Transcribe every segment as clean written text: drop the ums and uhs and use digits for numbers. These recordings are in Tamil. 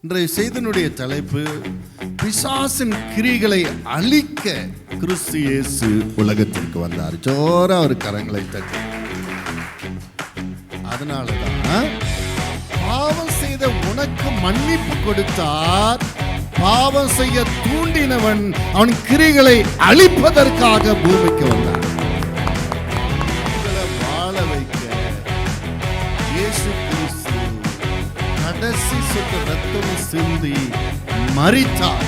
இன்றைய செய்தியினுடைய தலைப்பு, பிசாசின் கிரிகளை அழிக்க கிறிஸ்து இயேசு உலகத்திற்கு வந்தார். ஜோரா ஒரு கரங்களை தட்டி. அதனாலதான் பாவம் செய்த உனக்கு மன்னிப்பு கொடுத்தார். பாவம் செய்ய தூண்டினவன் அவன் கிரிகளை அழிப்பதற்காக பூமிக்கு வந்தார். வாழ வைக்க இயேசு கிறிஸ்து கடைசி சொட்டு ரத்தம் சிந்தி மரித்தார்.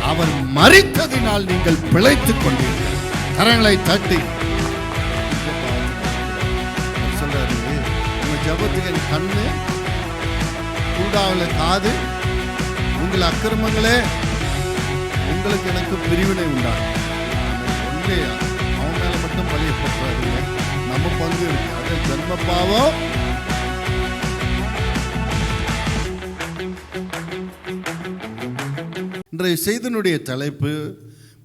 அவர் மரித்ததினால் நீங்கள் பிழைத்துக் கொண்டீர்கள். கரங்களை தட்டி சொல்றாரு, உங்க ஜபத்துக்கு என் கண்ணு, கூடாவில் காது, உங்கள் அக்கிரமங்களே உங்களுக்கு எனக்கு பிரிவினை உண்டாகும். அவன் மேல மட்டும் பழிய போட்டுறாரு, நம்ம பங்கு இருக்கு. அது ஜன்ம பாவம். இன்றைய செய்தியினுடைய தலைப்பு,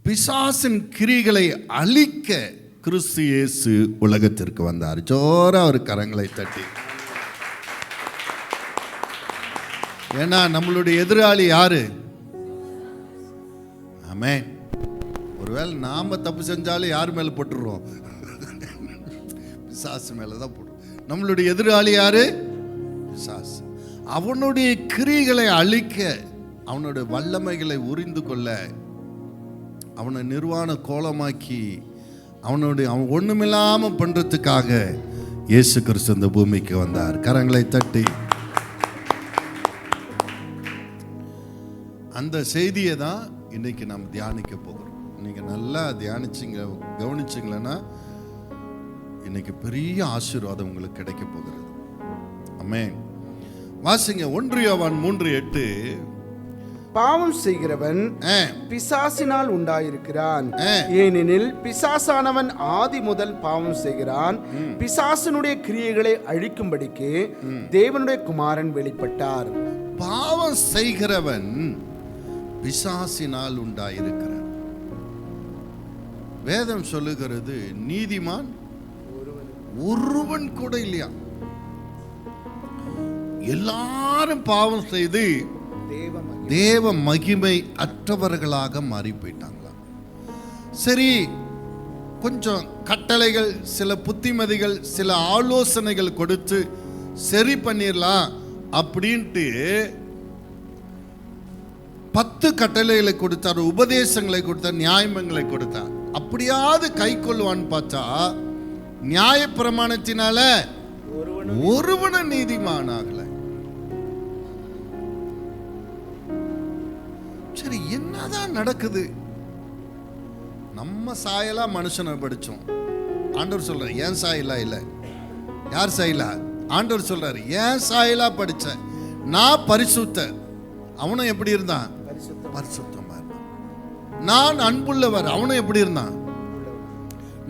பிசாசின் கிரிகளை அழிக்க கிறிஸ்து இயேசு உலகத்திற்கு வந்தார். ஜோரா ஒரு கரங்களை தட்டி. ஏன்னா நம்மளுடைய எதிராளி யாரு? ஆமென். ஒருவேளை நாம தப்பு செஞ்சாலும் யார் மேல போட்டுருவோம்? பிசாசு மேலதான் போடுறோம். நம்மளுடைய எதிராளி யாரு? பிசாசு. அவனுடைய கிரிகளை அழிக்க, அவனுடைய வல்லமைகளை உரிந்து கொள்ள, அவனை நிர்வாண கோலமாக்கி அவன் ஒண்ணுமில்லாம பண்றதுக்காக இயேசு கிறிஸ்து இந்த பூமிக்கு வந்தார். கரங்களை தட்டி. அந்த செய்தியை தான் இன்னைக்கு நாம் தியானிக்க போகிறோம். இன்னைக்கு நல்லா கவனிச்சிங்களன்னா இன்னைக்கு பெரிய ஆசீர்வாதம் உங்களுக்கு கிடைக்க போகிறது. ஆமென். வாசிங்க 1 யோவான் 3:8. பாவம் செய்கிறவன் பிசாசினால் உண்டாயிருக்கிறான், ஏனெனில் பிசாசானவன் ஆதி முதல் பாவம் செய்கிறான். பிசாசனுடைய கிரியைகளை அழிக்கும்படிக்கு தேவனுடைய குமாரன் வெளிப்பட்டார். பாவம் செய்கிறவன் பிசாசினால் உண்டாயிருக்கிறான். வேதம் சொல்லுகிறது, நீதிமான் ஒருவன் கூட இல்லையா. எல்லாரும் பாவம் செய்து தேவ மகிமை அற்றவர்களாக மாறி போயிட்டாங்களா. சரி, கொஞ்சம் கட்டளைகள், சில புத்திமதிகள், சில ஆலோசனைகள் கொடுத்து சரி பண்ணிடலாம் அப்படின்ட்டு 10 கட்டளைகளை கொடுத்தார், உபதேசங்களை கொடுத்தார், நியாயங்களை கொடுத்தார். அப்படியாவது கை கொள்வான்னு பார்த்தா நியாய பிரமாணத்தினால ஒருவன நீதிமானாகல. சரி, என்னதான் நடக்குது? நம்ம சாயலா மனுஷனை படிச்சோம். ஆண்டவர் சொல்றாரு, ஏன் சாயலா இல்ல. யார் சாயலா? ஆண்டவர் சொல்றாரு, ஏன் சாயலா படிச்ச. நான் பரிசுத்தர், அவனும் எப்படி இருந்தான்? பரிசுத்தமா இருந்தான். நான் அன்புள்ளவர், அவனும் எப்படி இருந்தான்?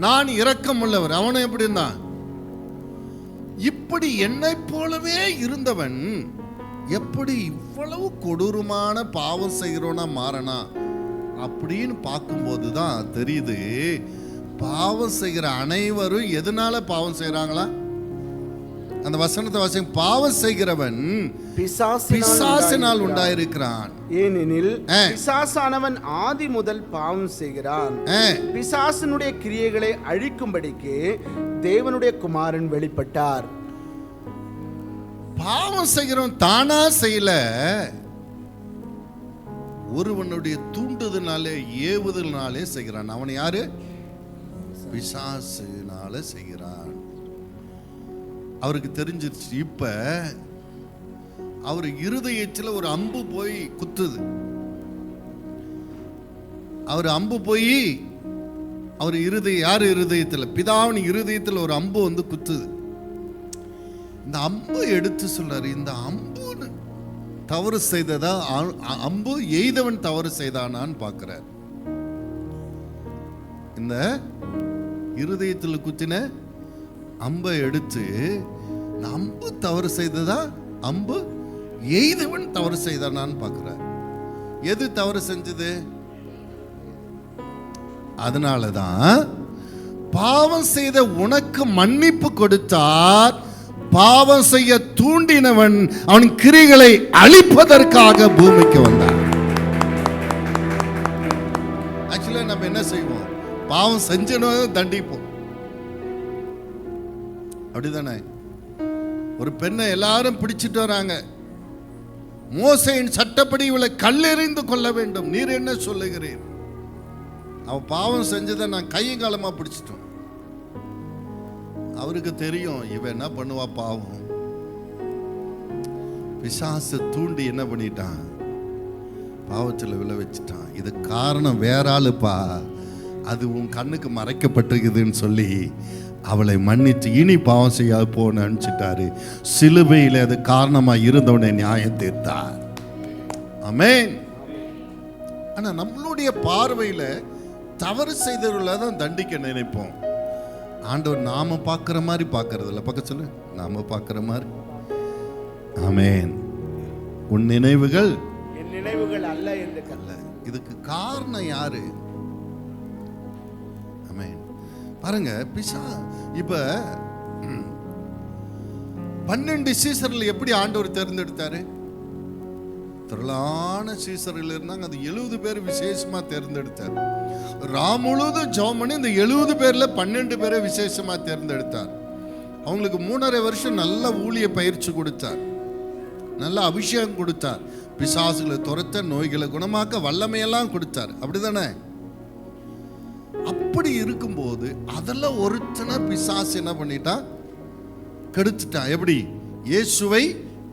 நான் இரக்கம் உள்ளவர், அவனும் எப்படி இருந்தான்? இப்படி என்னை போலவே இருந்தவன் எப்படி இவ்வளவு கொடூரமான பாவம் செய்கிறோன்னா மாறனா அப்படின்னு பார்க்கும்போது தான் தெரியுது, பாவம் செய்கிற அனைவரும் எதனால பாவம் செய்யறாங்களா? அந்த வசனத்தை வாசிங்க. பாவம் செய்கிறவன் பிசாசினால் உண்டாயிருக்கிறான், ஏனெனில் பிசாசானவன் ஆதி முதல் பாவம் செய்கிறான். பிசாசனுடைய கிரியைகளை அழிக்கும்படிக்கு தேவனுடைய குமாரன் வெளிப்பட்டார். பாவம் செய்கிறவன் தானா செய்யல, ஒருவனுடைய தூண்டுதனாலே ஏவுதல்னாலே செய்கிறான். அவன் யாரு? பிசாசுனால செய்கிறான். அவருக்கு தெரிஞ்சிருச்சு. இப்ப அவர் இருதயத்தில் ஒரு அம்பு போய் குத்துது. அவர் அம்பு போய் அவர் யாரு இருதயத்தில்? பிதாவின் இருதயத்தில் ஒரு அம்பு வந்து குத்துது. இந்த அம்பு எடுத்து சொல்றாரு, இந்த அம்பு தவறு செய்ததா, அம்பு எய்தவன் தவறு செய்தானான்னு பார்க்கிறார். இந்த இருதயத்தில் குத்தின அம்பை எடுத்து, அம்பு தவறு செய்ததா, அம்பு எய்தவன் தவறு செய்தானான்னு பார்க்கிறார். எது தவறு செஞ்சது? அதனாலதான் பாவம் செய்த உனக்கு மன்னிப்பு கொடுத்தார், பாவம் செய்ய தூண்டினவன் அவன் கிரிகளை அழிப்பதற்காக பூமிக்கு வந்தான். ஆக்சுவலா நம்ம என்ன செய்வோம்? பாவம் செஞ்சனும் தண்டிப்போம், அப்படிதானே? ஒரு பெண்ணை எல்லாரும் பிடிச்சிட்டு வராங்க. மோசேயின் சட்டப்படி இவளை கல்லெறிந்து கொள்ள வேண்டும், நீர் என்ன சொல்லுகிறீர்? அவ பாவம் செஞ்சதை நான் கையும் காலமா பிடிச்சிட்டோம். அவருக்கு தெரியும் இவன் என்ன பண்ணுவா பாவம். பிசாசு தூண்டி என்ன பண்ணிட்டான்? பாவத்தில் விழ வச்சுட்டான். இது காரணம் வேற ஆளுப்பா, அது உன் கண்ணுக்கு மறைக்கப்பட்டிருக்குதுன்னு சொல்லி அவளை மன்னித்து இனி பாவம் செய்யாது போன்னு அனுப்பிச்சிட்டாரு. சிலுவையில் அது காரணமா இருந்தவனை நியாயம் தீர்த்தார். ஆமென். ஆனா நம்மளுடைய பார்வையில தவறு செய்தவர்களை தான் தண்டிக்க நினைப்போம். ஆண்டவர் நாம பார்க்கிற மாதிரி பார்க்கறது இல்லை. பக்க சொல்லு, நாம பார்க்கிற மாதிரி. ஆமென். உன் நினைவுகள் என் நினைவுகள் அல்ல என்று அல்ல. இதுக்கு காரணம் யாரு? ஆமென். பாருங்க, இப்ப 12 சீசர்கள் எப்படி ஆண்டவர் தேர்ந்தெடுத்தாரு? திரளான சீசர்கள் இருந்தாங்க, அது 70 பேர் விசேஷமா தேர்ந்தெடுத்தார். முழுவதும் ஜெபம் பண்ணி இந்த 70 பேர்ல 12 பேரை விசேஷமா தேர்ந்தெடுத்தார். அவங்களுக்கு 3.5 வருஷம் நல்ல ஊழிய பயிற்சி கொடுத்தார், நல்ல அபிஷேகம் கொடுத்தார், பிசாசுகளை துரத்த, நோய்களை குணமாக்க வல்லமையெல்லாம் கொடுத்தார். அப்படிதானே? அப்படி இருக்கும்போது அதெல்லாம் ஒருத்தனை பிசாசு என்ன பண்ணிட்டான்? கெடுத்துட்டான். எப்படி? இயேசுவை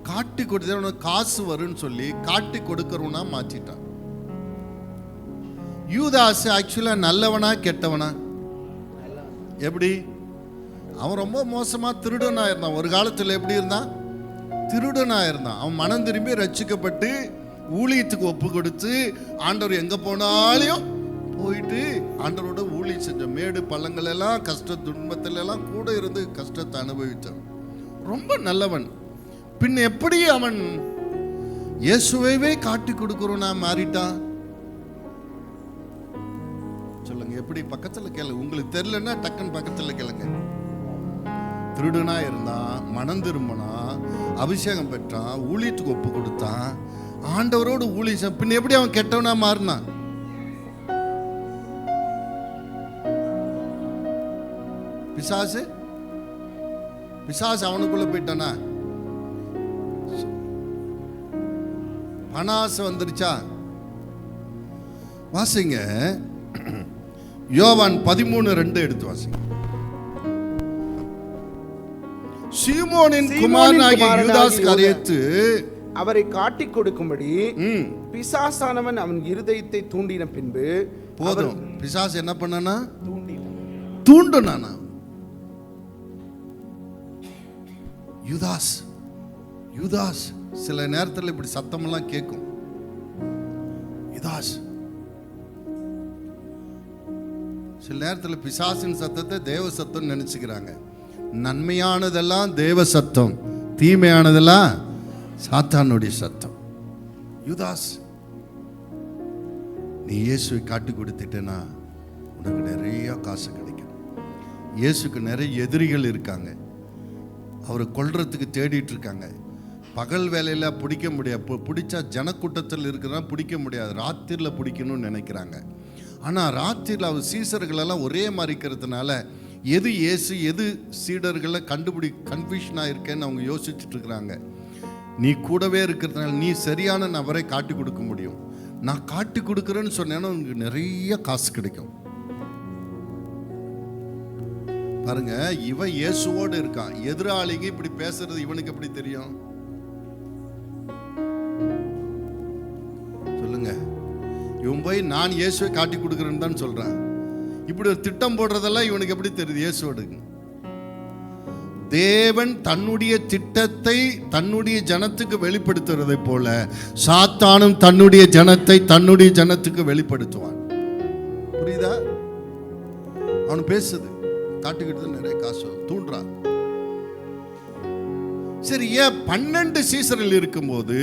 காட்டி கொடுத்த காசு வரும்னு சொல்லி காட்டி கொடுக்கறவனா மாற்றிட்டான். யூதாஸ் ஆக்சுவலா நல்லவனா கெட்டவனா? எப்படி? அவன் ரொம்ப மோசமா திருடனா இருந்தான். ஒரு காலத்தில் எப்படி இருந்தான்? திருடனா இருந்தான். அவன் மனம் திரும்பி ரட்சிக்கப்பட்டு ஊழியத்துக்கு ஒப்பு கொடுத்து ஆண்டவர் எங்க போனாலும் போயிட்டு ஆண்டவரோட ஊழியம் செஞ்ச, மேடு பள்ளங்கள் எல்லாம் கஷ்ட துன்பத்துல எல்லாம் கூட இருந்து கஷ்டத்தை அனுபவிச்சான். ரொம்ப நல்லவன். பின் எப்படி அவன் இயேசுவைவே காட்டி கொடுக்கிறோன்னா மாறிட்டான்? சொல்லுங்க, எப்படி? பக்கத்துல கேளு, உங்களுக்கு தெரியலன்னா டக்குன்னு பக்கத்துல கேளுங்க. திருடனா இருந்தான், மனம் திரும்பினா, அபிஷேகம் பெற்றான், ஊழியத்துக்கு ஒப்பு கொடுத்தான், ஆண்டவரோடு ஊழியம். பின் எப்படி அவன் கெட்டவனா மாறினான்? பிசாசு அவனுக்குள்ள போயிட்டானா? பணாசை வந்துருச்சா? வாசிங்க, யோவான் 13:2 எடுத்து வாசிங்க. சீமோனின் குமாரனாகிய யூதாஸ் கரியத்து அவரை காட்டிக் கொடுக்கும்படி பிசாசானவன் அவன் இருதயத்தை தூண்டின பின்பு. போதும். பிசாசு என்ன பண்ணனா? தூண்டினானா? யூதாஸ் சில நேரத்தில் இப்படி சத்தமெல்லாம் கேட்கும். யூதாஸ் சில நேரத்தில் பிசாசின் சத்தத்தை தேவ சத்தம் நினைச்சுக்கிறாங்க. நன்மையானதெல்லாம் தேவ சத்தம், தீமையானதெல்லாம் சாத்தானுடைய சத்தம். யூதாஸ், நீ இயேசுவை காட்டி கொடுத்துட்டேன்னா உனக்கு நிறைய காசு கிடைக்கும். இயேசுக்கு நிறைய எதிரிகள் இருக்காங்க, அவரை கொல்றதுக்கு தேடிட்டு இருக்காங்க. பகல் வேலையில் பிடிக்க முடியாது, பிடிச்சா ஜனக்கூட்டத்தில் இருக்கிறதா பிடிக்க முடியாது, ராத்திரியில் பிடிக்கணும்னு நினைக்கிறாங்க. ஆனால் ராத்திரியில் அவர் சீசர்களெல்லாம் ஒரே மாதிரி இருக்கிறதுனால எது இயேசு எது சீடர்களை கன்ஃபியூஷனாக இருக்கேன்னு அவங்க யோசிச்சுட்டு இருக்கிறாங்க. நீ கூடவே இருக்கிறதுனால நீ சரியான நபரை காட்டி கொடுக்க முடியும். நான் காட்டி கொடுக்குறேன்னு சொன்னேன்னா உங்களுக்கு நிறைய காசு கிடைக்கும். பாருங்க, இவன் இயேசுவோடு இருக்கான், எதிராளிங்க இப்படி பேசுறது இவனுக்கு எப்படி தெரியும்? சொல்லுங்க. இவன் போய் நான் இயேசுவை காட்டி கொடுக்குறேன்னு தான் சொல்றான். இப்படி ஒரு திட்டம் போடுறதெல்லாம் இவனுக்கு எப்படி தெரியுது? இயேசுவோடு. தேவன் தன்னுடைய திட்டத்தை தன்னுடைய ஜனத்துக்கு வெளிப்படுத்துறதை போல சாத்தானும் தன்னுடைய ஜனத்தை தன்னுடைய ஜனத்துக்கு வெளிப்படுத்துவான். புரியுதா? அவன் பேசுது, காட்டுக்கிட்டு நிறைய காசு தூண்டுறான். சரி, ஏன் 12 சீசரில் இருக்கும்போது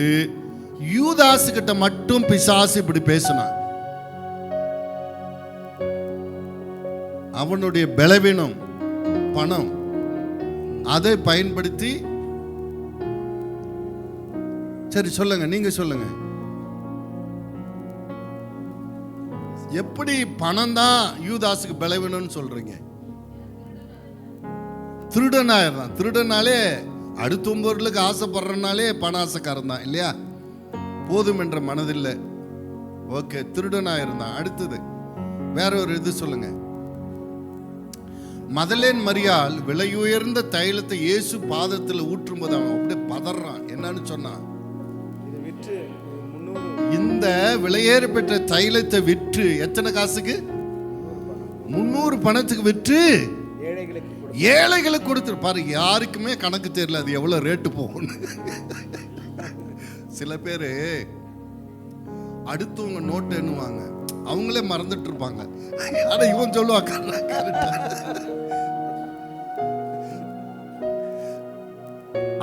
யூதாசு கிட்ட மட்டும் பிசாசு இப்படி பேசினான்? அவனுடைய பலவீனம், பணம், அதை பயன்படுத்தி சரி சொல்லுங்க, நீங்க சொல்லுங்க. எப்படி பணம் தான் யூதாஸுக்கு பலவீனம்னு சொல்றீங்க? திருடனாயிரம். திருடனாலே அடுத்த பொருளுக்கு ஆசைப்படுறனாலே பண ஆசைக்காரன் தான் இல்லையா? போதும் என்ற மனதில்லை. ஓகே, திருடனாயிருந்தான். அடுத்தது வேற ஒரு இது சொல்லுங்க. மதலேன் மரியாள் விலையுயர்ந்த தைலத்தை இயேசு பாதத்தில் ஊற்றும் போது அவன் அப்படியே பதறான். என்னன்னு சொன்னான்? இந்த விலையேற பெற்ற தைலத்தை விற்று எத்தனை காசுக்கு? 300 பணத்துக்கு விற்று ஏழைகளுக்கு கொடுத்துரு. பாரு, யாருக்குமே கணக்கு தெரியல அது எவ்வளவு ரேட்டு போகும். சில பேரு அடுத்தவங்க நோட்டு எண்ணுவாங்க, அவங்களே மறந்துட்டு இருப்பாங்க. ஆனா இவன் சொல்லுவாங்க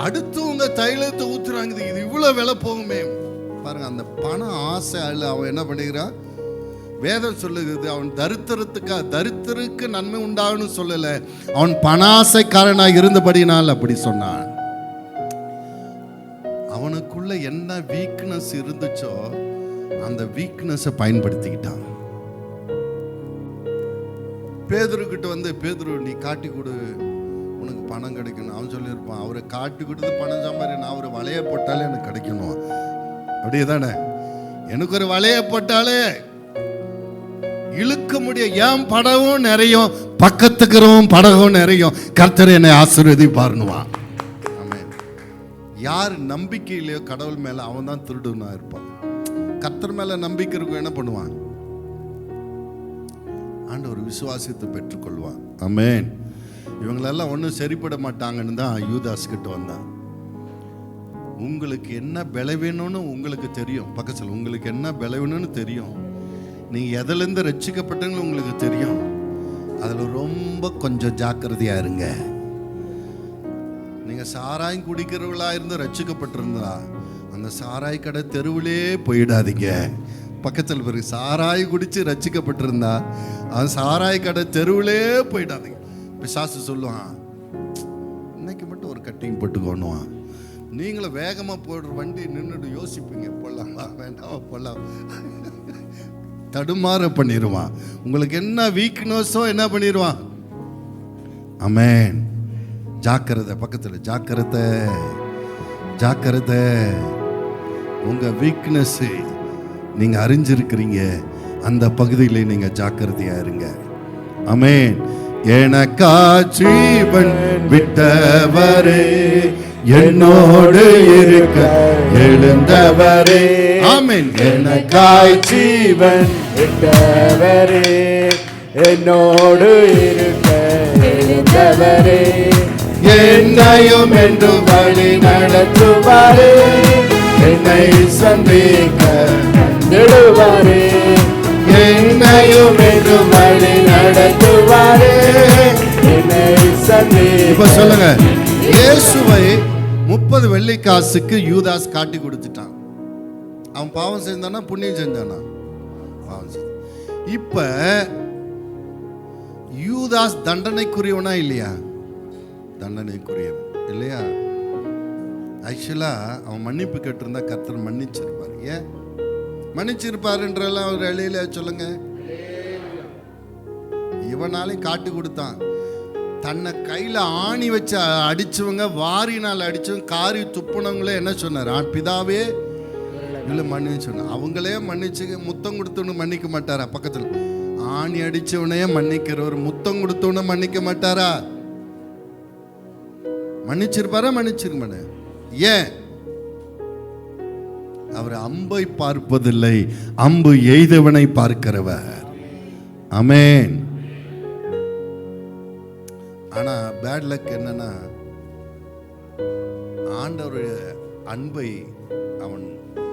அடுத்தவங்க தைலத்தை ஊத்துறாங்க, இது இவ்வளவு விலை போகுமே. பாருங்க, அந்த பண ஆசை அவன் என்ன பண்ணுகிறான்? வேதம் சொல்லுகிறது, அவன் தரித்திரருக்கு நன்மை உண்டாகுன்னு சொல்லல, அவன் பணாசைக்காரனாக இருந்தபடினால் அப்படி சொன்னான். அவனுக்குள்ள என்ன வீக்னஸ் இருந்துச்சோ அந்த வீக்னஸை பயன்படுத்திக்கிட்டான். பேதுருக்கிட்ட வந்து, பேதுரு நீ காட்டி கொடு, உனக்கு பணம் கிடைக்கணும். அவன் சொல்லியிருப்பான், அவரை காட்டி கொடுத்து பணம் சம்பாதி, நான் ஒரு வலைய போட்டாலே எனக்கு கிடைக்கணும். அப்படியே தானே? எனக்கு ஒரு வலைய போட்டாலே இழுக்க முடியும். ஏன் படகும் நிறையும், பக்கத்துக்கிறவும் படகும் நிறையும், கர்த்தர் என்னை ஆசீர்வதிப்பார்னுவான். யார் நம்பிக்கை இல்லையோ கடவுள் மேல, அவன் தான் திருடுனா இருப்பான். கர்த்தர் மேல நம்பிக்கை இருக்கும், என்ன பண்ணுவான்? ஆண்டவர் விசுவாசத்தை பெற்றுக்கொள்வான். ஆமென். இவங்களெல்லாம் ஒன்றும் சரிப்பட மாட்டாங்கன்னு தான் யூதாஸ் கிட்ட வந்தான். உங்களுக்கு என்ன பலவீனம்னு உங்களுக்கு தெரியும். பக்கத்தில் உங்களுக்கு என்ன பலவீனம்னு தெரியும். நீங்க எதிலிருந்து ரட்சிக்கப்பட்டீங்கன்னு உங்களுக்கு தெரியும். அதுல ரொம்ப கொஞ்சம் ஜாக்கிரதையா இருங்க. நீங்க சாராயம் குடிக்கிறவங்களா இருந்து ரட்சிக்கப்பட்டிருந்தா அந்த சாராய் கடை தெருவிலே போயிடாதீங்க. பக்கத்தில் பிறகு சாராய் குடிச்சு ரட்சிக்கப்பட்டிருந்தா அந்த சாராய் கடை தெருவிலே போயிடாதீங்க. பிசாசு சொல்லுவான், இன்னைக்கு மட்டும் ஒரு கட்டிங் போட்டுக்கோணுவான். நீங்களும் வேகமா போடுற வண்டி நின்றுட்டு யோசிப்பீங்க, போடலாமா வேண்டாமா போடலாம், தடுமாற பண்ணிடுவான். உங்களுக்கு என்ன வீக்னஸோ என்ன பண்ணிடுவான். ஆமென். ஜாக்கிரதை. பக்கத்தில் ஜாக்கிரதை, ஜாக்கிரதை. உங்க வீக்னஸ் நீங்க அறிஞ்சிருக்கிறீங்க, அந்த பகுதியில் நீங்க ஜாக்கிரதையா இருங்க. ஆமென். எனக்கா ஜீவன் விட்டவரே, என்னோடு இருக்க எழுந்தவரே. ஆமென். எனக்காய் ஜீவன் விட்டவரே, என்னோடு இருக்க எழுந்தவரே, என்னையும் என்று வழி நடத்துவாரே, என்னை சந்திக்க வந்திடுவாரே, என்னையும் என்று வழி நடத்துவாரே, என்னை சந்திக்க. இப்ப சொல்லுங்க, இயேசுவை 30 வெள்ளிக்காசுக்கு யூதாஸ் காட்டி கொடுத்துட்டான். அவன் பாவம் செஞ்சானா புண்ணியம் செஞ்சானா? பாவம் செஞ்சான். இப்ப யூதாஸ் தண்டனைக்குரியவனா இல்லையா? தண்டனைக்குரியவன் இல்லையா? ஆக்சுவலா அவன் மன்னிப்பு கேட்டிருந்தா கர்த்தர் மன்னிச்சிருப்பார். ஏன் மன்னிச்சிருப்பாருன்றெல்லாம் அவர் அழியில சொல்லுங்க. இவனாலையும் காட்டி கொடுத்தான். தன்னை கையில ஆணி வச்சு அடிச்சவங்க, வாரினால் அடிச்சவங்க, காரி துப்புனவங்களே என்ன சொன்னார்? பிதாவே இல்லை மன்னிச்சு சொன்ன. அவங்களே மன்னிச்சு முத்தம் கொடுத்தவனு மன்னிக்க மாட்டாரா? பக்கத்தில் ஆணி அடிச்சவனையே மன்னிக்கிறவர் முத்தம் கொடுத்தவன மன்னிக்க மாட்டாரா? மன்னிச்சிருப்பாரா? மன்னிச்சிருக்க மாட்டார். ஏன்? அவர் அம்பை பார்ப்பதில்லை, அம்பு எய்தவனை பார்க்கிறவர். ஆமென். ஆனா பேட் லக் என்னன்னா, ஆண்டவர் அன்பை அவன்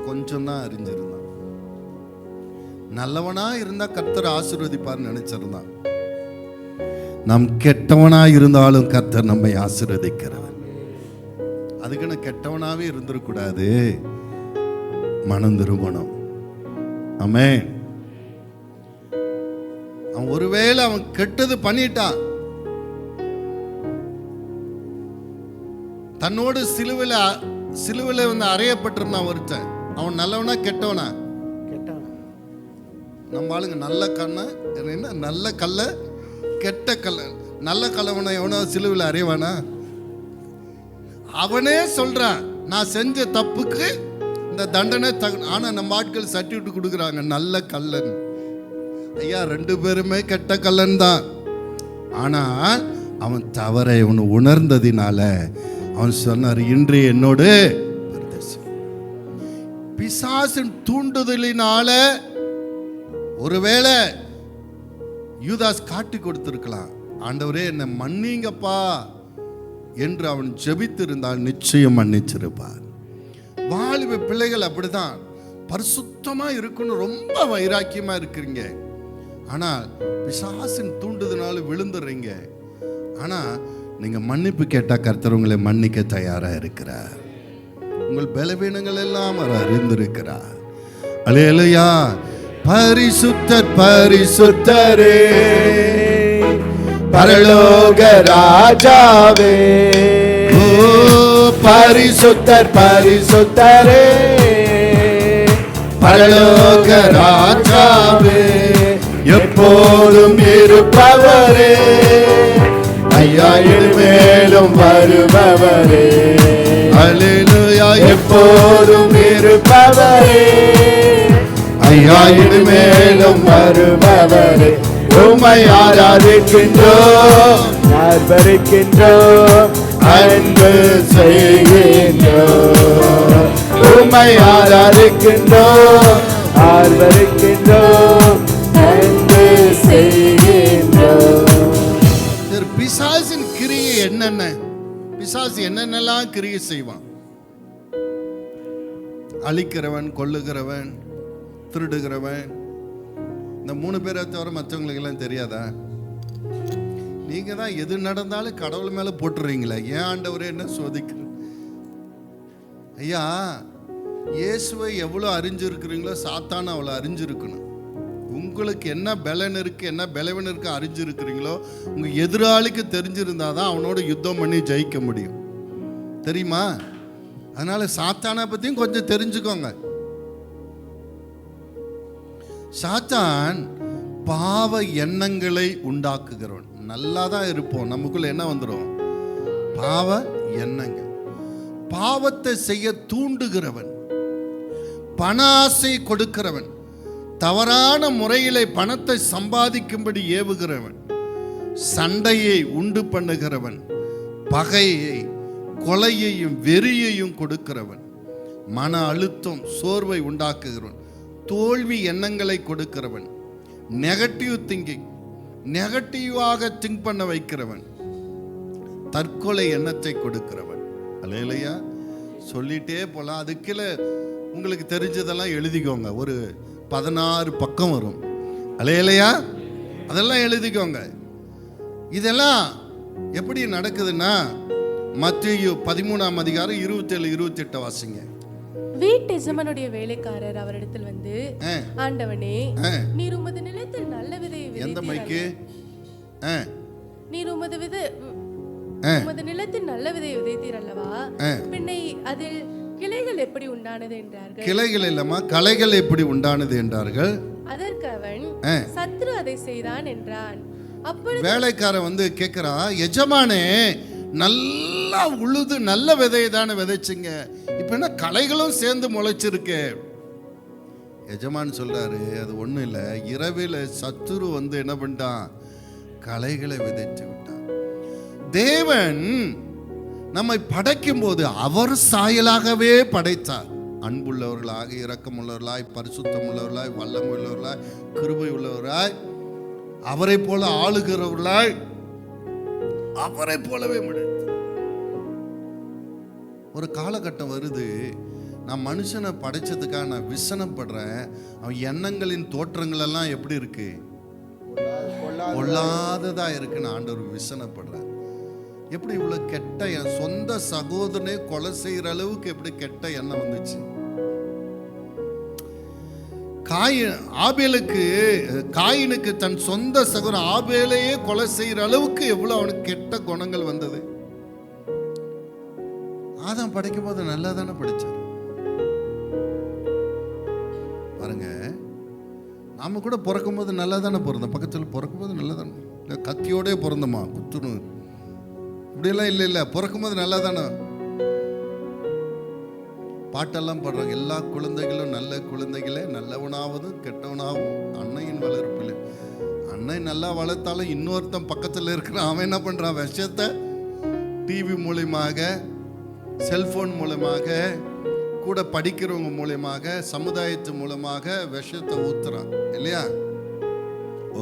கொஞ்சம் தான் அறிஞ்சிருந்தான். நல்லவனா இருந்தா கர்த்தர் ஆசீர்வதிப்பார் நினைச்சிருந்தான். நாம் கெட்டவனா இருந்தாலும் கர்த்தர் நம்மை ஆசீர்வதிக்கிறவர். அதுக்குன்னு கெட்டவனாவே இருந்திருக்கூடாது, மனம் திரும்பணும். ஆமென். அவன் ஒருவேளை அவன் கெட்டது பண்ணிட்டான், தன்னோடு சிலுவையில் சிலுவையில் வந்து அறையப்பட்டிருந்தான் ஒருத்தன். அவன் நல்லவனா கெட்டவனா? நம்ம ஆளுங்க நல்ல கண்ண என்ன, நல்ல கல்ல கெட்ட கல்ல. நல்ல கல்லவனை எவனோ சிலுவையில் அறையவானா? அவனே சொல்றான், நான் செஞ்ச தப்புக்கு இந்த தண்டனை ஆனா நம்ம ஆட்கள் சர்டிஃபிகேட் கொடுக்குறாங்க நல்ல கல்லன். ஐயா, 2 பேருமே கெட்ட கல்லன் தான். ஆனால் அவன் தவறை அவன் உணர்ந்ததினால அவன் சொன்னார், இன்று என்னோடு பிசாசின் தூண்டுதலினால ஒருவேளை யூதாஸ் காட்டி கொடுத்திருக்கலாம், ஆண்டவரே என்னை மன்னிங்கப்பா என்று அவன் ஜெபித்திருந்தால் நிச்சயம் மன்னிச்சிருப்பார். வாலிப பிள்ளைகள் அப்படிதான், பரிசுத்தமா இருக்கணும், ரொம்ப வைராக்கியமா இருக்கிறீங்க, ஆனால் பிசாசின் தூண்டுதனால விழுந்துடுறீங்க. ஆனா நீங்க மன்னிப்பு கேட்டா கர்த்தர் உங்களை மன்னிக்க தயாரா இருக்கிறார். உங்கள் பலவீனங்கள் எல்லாம் அவர் அறிந்திருக்கிறார். அல்லேலூயா. பரிசுத்தர் பரிசுத்தரே, பரலோக ராஜாவே, ஓ பரிசுத்தர் பரிசுத்தரே, பரலோக ராஜாவே, எப்போதும் இருப்பவரே, ஐயா இனிமேலும் வருபவரே, அல்லேலூயா, எப்போதும் இருப்பவரே, ஐயா இனிமேலும் வருபவரே, உம்மை ஆராதிக்கின்றோம், ஆர்ப்பரிக்கின்றோம், அன்பு செய்கின்றோம், உம்மை ஆராதிக்கின்றோம், ஆர்ப்பரிக்கின்றோம், அன்பு செய்கின்றோம். பிசாசின் கிரியை என்னென்ன? பிசாசு என்னென்னலாம் கிரியை செய்வான்? அழிக்கிறவன், கொல்லுகிறவன், திருடுகிறவன். இந்த 3 பேரை தவிர மற்றவங்களுக்கு எல்லாம் தெரியாதா? நீங்க தான் எது நடந்தாலும் கடவுள் மேல போட்டுறீங்களே, ஏன் ஆண்டவரே என்ன சோதிக்கிற? ஐயா, இயேசுவை எவ்வளவு அறிஞ்சிருக்கிறீங்களோ சாத்தான அவ்வளவு அறிஞ்சிருக்கணும். உங்களுக்கு என்ன பலன் இருக்கு, என்ன பலவீனம் இருக்கு அறிஞ்சிருக்கிறீங்களோ உங்க எதிராளிக்கு தெரிஞ்சிருந்தாதான் அவனோட யுத்தம் பண்ணி ஜெயிக்க முடியும், தெரியுமா? அதனால சாத்தானை பத்தியும் கொஞ்சம் தெரிஞ்சுக்கோங்க. சாத்தான் பாவ எண்ணங்களை உண்டாக்குகிறவன். நல்லா தான் இருப்போம், நமக்குள்ள என்ன வந்துடும்? பாவ எண்ணங்கள். பாவத்தை செய்ய தூண்டுகிறவன், பண ஆசை கொடுக்கிறவன், தவறான முறையிலே பணத்தை சம்பாதிக்கும்படி ஏவுகிறவன், சண்டையை உண்டு பண்ணுகிறவன், பகையை, கொலையையும் வெறியையும் கொடுக்கிறவன், மன அழுத்தம், சோர்வை உண்டாக்குகிறவன், தோல்வி எண்ணங்களை கொடுக்கிறவன், நெகட்டிவ் திங்கிங், நெகட்டிவாக திங்க் பண்ண வைக்கிறவன், தற்கொலை எண்ணத்தை கொடுக்கிறவன். அல்லேலூயா. சொல்லிட்டே போலாம். அதுக்குள்ள உங்களுக்கு தெரிஞ்சதெல்லாம் எழுதிக்கோங்க. ஒரு 16 பக்கம் வரும். அல்லேலூயா. அதெல்லாம் எழுதிக்கோங்க. இதெல்லாம் எப்படி நடக்குதுன்னா, மத்தேயு 13ஆம் அதிகாரம் 27-28 வாசிங்க. வீட்டு எஜமானுடைய வேலைக்காரர் அவரிடத்தில் வந்து, ஆண்டவனே, நீர் உமது நிலத்தில் நல்ல விதை விதைத்தீர். எந்த மைக்கு? நீர் உமது நிலத்தில் நல்ல விதை விதைத்தீர் அல்லவா, பின்னை அதில் கிளைகள் எப்படி உண்டானது என்றார்கள். கிளைகள் இல்லம்மா, களைகள் எப்படி உண்டானது என்றார்கள். அதற்கு அவன், சத்ரு அதை செய்தான் என்றான். அப்பொழுது வேலைக்காரன் வந்து கேட்கிறான், எஜமானே நல்லா உழுது நல்ல விதையை தானே விதைச்சிங்க, இப்ப என்ன களைகளும் சேர்ந்து முளைச்சிருக்கு. எஜமான் சொல்றாரு, அது ஒண்ணும் இல்லை, இரவில் சத்துரு வந்து என்ன பண்ணிட்டான்? களைகளை விதைத்து விட்டான். தேவன் நம்மை படைக்கும் போது அவர் சாயலாகவே படைத்தார். அன்புள்ளவர்களாக, இரக்கமுள்ளவர்களாய், பரிசுத்தம் உள்ளவர்களாய், வல்லமை உள்ளவர்களாய், கிருபை உள்ளவர்களாய், அவரை போல ஆளுகிறவர்களாய், அவரை போலவே முடியும். ஒரு காலகட்டம் வருது, நான் மனுஷனை படைச்சதுக்காக நான் விசனப்படுறேன். அவன் எண்ணங்களின் தோற்றங்கள் எல்லாம் எப்படி இருக்கு? பொல்லாததா இருக்குன்னு ஆண்டவர் விசனப்படுறேன். எப்படி இவ்வளவு கெட்ட, என் சொந்த சகோதரனை கொலை செய்யற அளவுக்கு எப்படி கெட்ட எண்ணம் வந்துச்சு? காயினுக்கு தன் சொந்த சகோதரன் ஆபேலையே கொலை செய்யற அளவுக்கு எவ்வளவு அவனுக்கு கெட்ட குணங்கள் வந்தது. ஆதாம் படைக்கும் போது நல்லா தானே படைச்சார். பாருங்க, நாம கூட பிறக்கும் போது நல்லா தானே பிறந்தோம். பக்கத்தில் பிறக்கும் போது நல்லா தானே, இல்லை கத்தியோடே பிறந்தோமா குத்துணும் இப்படியெல்லாம் இல்லை. இல்லை, பிறக்கும் போது நல்லா தானே. பாட்டெல்லாம் பாடுறாங்க, எல்லா குழந்தைகளும் நல்ல குழந்தைகளே, நல்லவனாவதும் கெட்டவனாகவும் அன்னையின் வளர்ப்பில். அன்னை நல்லா வளர்த்தாலும் இன்னொருத்தன் பக்கத்தில் இருக்கிறான், அவன் என்ன பண்ணுறான்? விஷத்தை டிவி மூலமாக, செல்ஃபோன் மூலமாக, கூட படிக்கிறவங்க மூலமாக, சமுதாயத்து மூலமாக விஷத்தை ஊத்துறான் இல்லையா?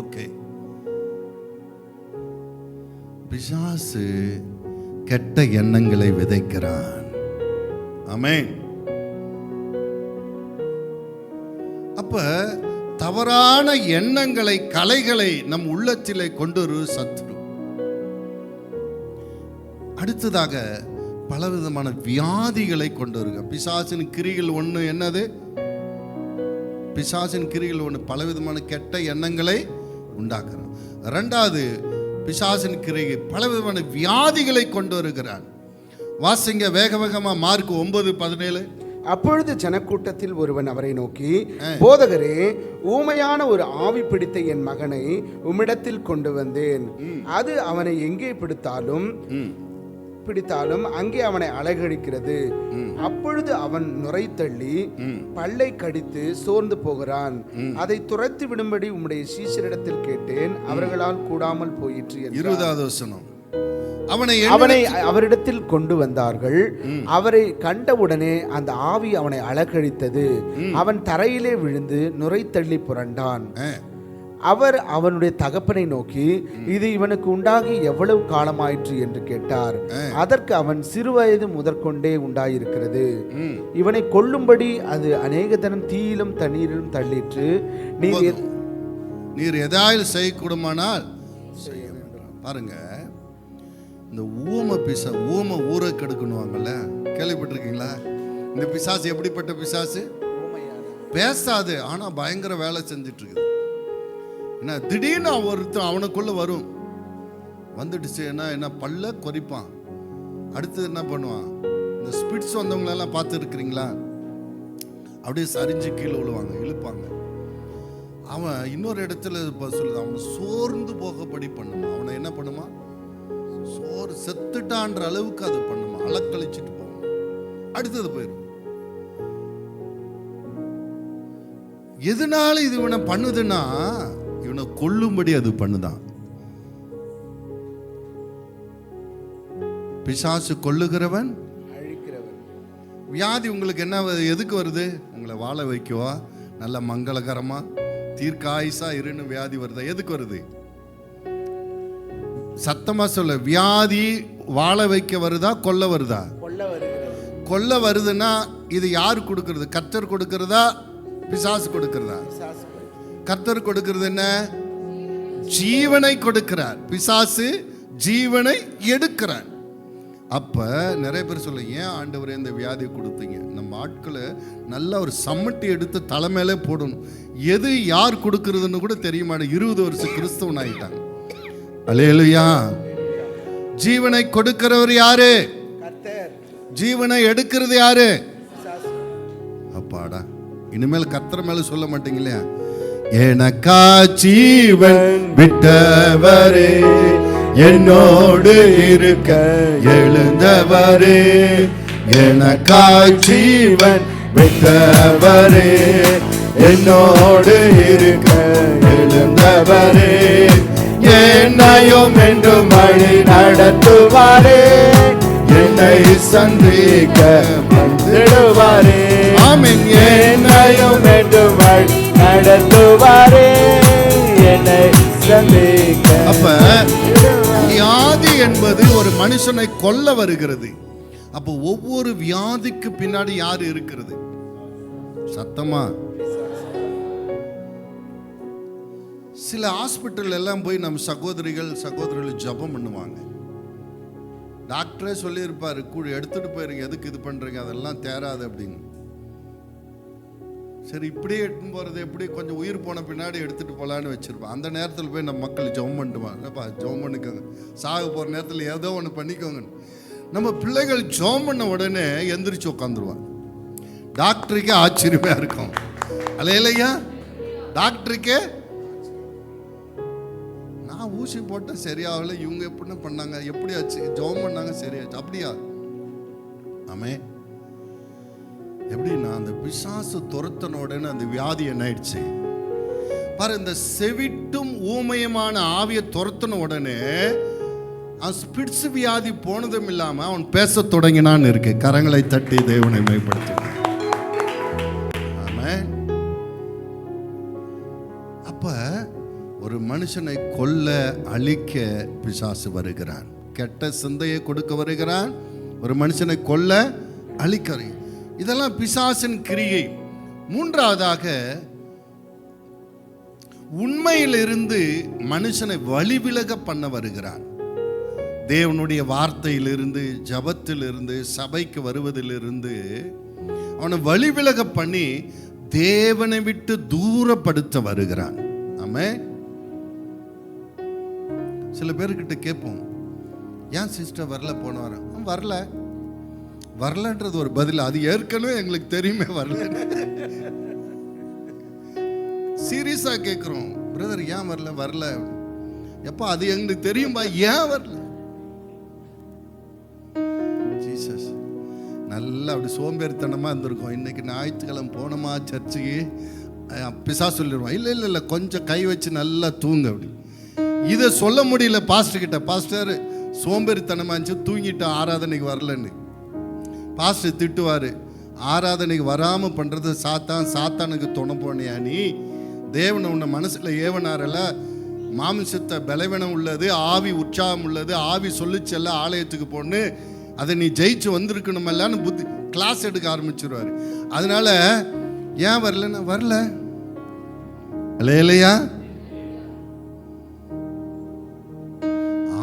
ஓகே, பிசாசு கெட்ட எண்ணங்களை விதைக்கிறான். ஆமென். அப்ப தவறான எண்ணங்களை, கலைகளை நம் உள்ளத்திலே கொண்டு ஒரு சத்துரு. அடுத்ததாக பலவிதமான வியாதிகளை கொண்டு வருக. பிசாசின் கிரிகள் ஒண்ணு என்னது? பிசாசின் கிரிகள் ஒண்ணு பலவிதமான கெட்ட எண்ணங்களை உண்டாக்குறான். இரண்டாவது, பிசாசின் கிரியை பலவிதமான வியாதிகளை கொண்டு வருகிறான். வாசிங்க வேக வேகமா மார்க் 9:17. அப்பொழுது ஜனக்கூட்டத்தில் ஒருவன் அவரை நோக்கி, போதகரே, ஊமையான ஒரு ஆவி பிடித்த என் மகனை உம்மிடத்தில் கொண்டு வந்தேன். அது அவனை எங்கே பிடித்தாலும் அங்கே அவனை அலைகழிக்கிறது. அப்பொழுது அவன் நுரைத்தள்ளி பல்லை கடித்து சோர்ந்து போகிறான். அதை துரத்தி விடும்படி உம்முடைய சீஷரிடத்தில் கேட்டேன், அவர்களால் கூடாமல் போயிற்று. 20வது வசனம். அவனை அவரிடத்தில் கொண்டு வந்தார்கள். அவரை கண்டவுடனே அந்த ஆவி அவனை அலக்கழித்தது. அவன் தரையிலே விழுந்து நுரை தள்ளி புரண்டான். அவர் அவனுடைய தகப்பனை நோக்கி, இது இவனுக்கு உண்டாகி எவ்வளவு காலமாயிற்று என்று கேட்டார். அதற்கு அவன் சிறுவயது முதற்கொண்டே உண்டாயிருக்கிறது. இவனை கொல்லும்படி அது அநேக தரம் தீயிலும் தண்ணீரிலும் தள்ளிற்று. நீர் எதாயில் செய்யக்கூடுமானால் பாருங்க, இந்த ஊம ஊரை கெடுக்கணுவாங்கல்ல, கேள்விப்பட்டிருக்கீங்களா? இந்த பிசாசு எப்படிப்பட்ட பிசாசு? பேசாது, ஆனா பயங்கர வேலை செஞ்சுட்டு இருக்குது. என்ன, திடீர்னு ஒருத்தன் அவனுக்குள்ள வரும், வந்துடுச்சு என்ன பல்ல கொறிப்பான். அடுத்தது என்ன பண்ணுவான்? இந்த ஸ்பிட்ஸ் வந்தவங்களெல்லாம் பார்த்து இருக்கிறீங்களா? அப்படியே சரிஞ்சு கீழே விழுவாங்க, இழுப்பாங்க. அவன் இன்னொரு இடத்துல சொல்லுது, அவனை சோர்ந்து போகப்படி பண்ணுமா. அவனை என்ன பண்ணுமா? சோறு செத்துட்டான்ற அளவுக்கு அது பண்ணுமா, அலக்கழிச்சிட்டு போகும். அடுத்தது போயிடும். எதனால இது இவனை பண்ணுதுன்னா, இவனை கொல்லும்படி அது பண்ணுதான். பிசாசு கொல்லுகிறவன் அழிக்கிறவன். வியாதி உங்களுக்கு என்ன, எதுக்கு வருது? உங்களை வாழ வைக்கவா, நல்ல மங்களகரமா தீர்க்காயுசா இருன்னு வியாதி வருதா? எதுக்கு வருது? சத்தமா சொல்ல, வியாதி வாழ வைக்க வருதா, கொல்ல வருதா? கொல்ல வருதுன்னா இது யாரு கொடுக்கிறது? கர்த்தர் கொடுக்கிறதா, பிசாசு கொடுக்கிறதா? கர்த்தர் கொடுக்கிறது என்ன? ஜீவனை கொடுக்கிறார். பிசாசு ஜீவனை எடுக்கிறார். அப்ப நிறைய பேர் சொல்ல, ஏன் ஆண்டவரே இந்த வியாதி கொடுத்தீங்க? நம்ம ஆட்களை நல்லா ஒரு சம்மட்டி எடுத்து தலைமையிலே போடணும். எது யார் கொடுக்கிறதுன்னு கூட தெரிய மாட்டேன். 20 வருஷம் கிறிஸ்தவன் ஆயிட்டாங்க. அல்லேலூயா. ஜீவனை கொடுக்கிறவர் யாரு? கர்த்தர். ஜீவனை எடுக்கிறது யாரு? அப்பாடா, இனிமேல் கர்த்தர் மேல சொல்ல மாட்டீங்களே. எனக்கா ஜீவன் விட்டவரே, என்னோடு இருக்க எழுந்தவரே. எனக்கா ஜீவன் விட்டவரே, என்னோடு இருக்க எழுந்தவரே. என்னையும் என்றும் வழி நடத்துவாரே, என்னை சந்திக்க வந்துடுவாரே. ஆமென். என்னையும் என்றும் வழி நடத்துவாரே, என்னை சந்திக்க. அப்ப வியாதி என்பது ஒரு மனுஷனை கொல்ல வருகிறது. அப்போ ஒவ்வொரு வியாதிக்கு பின்னாடி யாரு இருக்கிறது? சத்தமா. சில ஹாஸ்பிட்டல் எல்லாம் போய் நம்ம சகோதரிகள் ஜெபம் பண்ணுவாங்க. டாக்டரே சொல்லியிருப்பாரு, எடுத்துட்டு போயிருங்க, எதுக்கு இது பண்றீங்க, அதெல்லாம் தேராது அப்படின்னு. சரி, இப்படியே எடுத்துன்னு போறது எப்படி? கொஞ்சம் உயிர் போன பின்னாடி எடுத்துட்டு போலான்னு வச்சிருப்பான். அந்த நேரத்தில் போய் நம்ம மக்கள் ஜெபம் பண்ணிட்டுவாங்கப்பா, ஜெபம் பண்ணிக்கோங்க, சாக போற நேரத்தில் ஏதோ ஒன்று பண்ணிக்கோங்க. நம்ம பிள்ளைகள் ஜெபம் பண்ண உடனே எந்திரிச்சு உட்காந்துருவாங்க. டாக்டருக்கே ஆச்சரியமா இருக்கும். அல்லேலூயா. டாக்டருக்கே நான் ஊசி போட்டேன் சரியாகல, இவங்க எப்படி பண்ணாங்க, எப்படி ஆச்சு, ஜெபம் பண்ணாங்க சரியாச்சு. அப்படியா? ஆமே. எப்படின்னா அந்த பிசாசு துரத்தன உடனே அந்த வியாதி என்ன ஆயிடுச்சு பாரு. இந்த செவிட்டும் ஊமையமான ஆவியை துரத்தின உடனே அவன் ஸ்பிட்ஸ் வியாதி போனதும் இல்லாம அவன் பேச தொடங்கினான்னு இருக்கு. கரங்களை தட்டி தேவனை மேம்படுத்தி. ஆமென். அப்ப ஒரு மனுஷனை கொல்ல அழிக்க பிசாசு வருகிறான். கெட்ட சிந்தையை கொடுக்க வருகிறான். ஒரு மனுஷனை கொல்ல அழிக்க. இதெல்லாம் பிசாசின் கிரியை. மூன்றாவதாக உண்மையிலிருந்து மனுஷனை வழிவிலக பண்ண வருகிறான். தேவனுடைய வார்த்தையிலிருந்து, ஜபத்திலிருந்து, சபைக்கு வருவதிலிருந்து அவனை வழிவிலக பண்ணி தேவனை விட்டு தூரப்படுத்த வருகிறான். ஆமென். சில பேர்கிட்ட கேட்போம், ஏன் சிஸ்டர் வரல போன வாரம்? வரல. வரலன்றது ஒரு பதில். அது ஏற்கனவே எங்களுக்கு தெரியுமே வரல. சீரியஸா கேட்கிறோம், பிரதர் ஏன் வரல? வரல எப்ப? அது எங்களுக்கு தெரியும்பா, ஏன் வரல? ஜீசஸ் நல்லா அப்படி சோம்பேறித்தனமா இருந்திருக்கோம். இன்னைக்கு ஞாயிற்றுக்கிழமை போனோமா சர்ச்சுக்கு, பிசா சொல்லிடுவான், இல்லை இல்லை இல்லை கொஞ்சம் கை வச்சு நல்லா தூங்க. அப்படி இதை சொல்ல முடியல பாஸ்டர் கிட்ட. பாஸ்டர் சோம்பேறித்தனமா இருந்துச்சு, தூங்கிட்டு ஆராதனைக்கு வரலன்னு. பாஸ்டர் திட்டுவார், ஆராதனைக்கு வராமல் பண்ணுறது சாத்தானுக்கு துணை போனியா நீ? தேவனை உன்னை மனசில் ஏவனாரல, மாமிசத்தை பலவீனம் உள்ளது, ஆவி உற்சாகம் உள்ளது, ஆவி சொல்லிச்சல்ல ஆலயத்துக்கு போன்னு, அதை நீ ஜெயிச்சு வந்திருக்கணுமல்லான்னு புத்தி கிளாஸ் எடுக்க ஆரம்பிச்சிருவார். அதனால ஏன் வரலன்னா வரல. இல்லையா?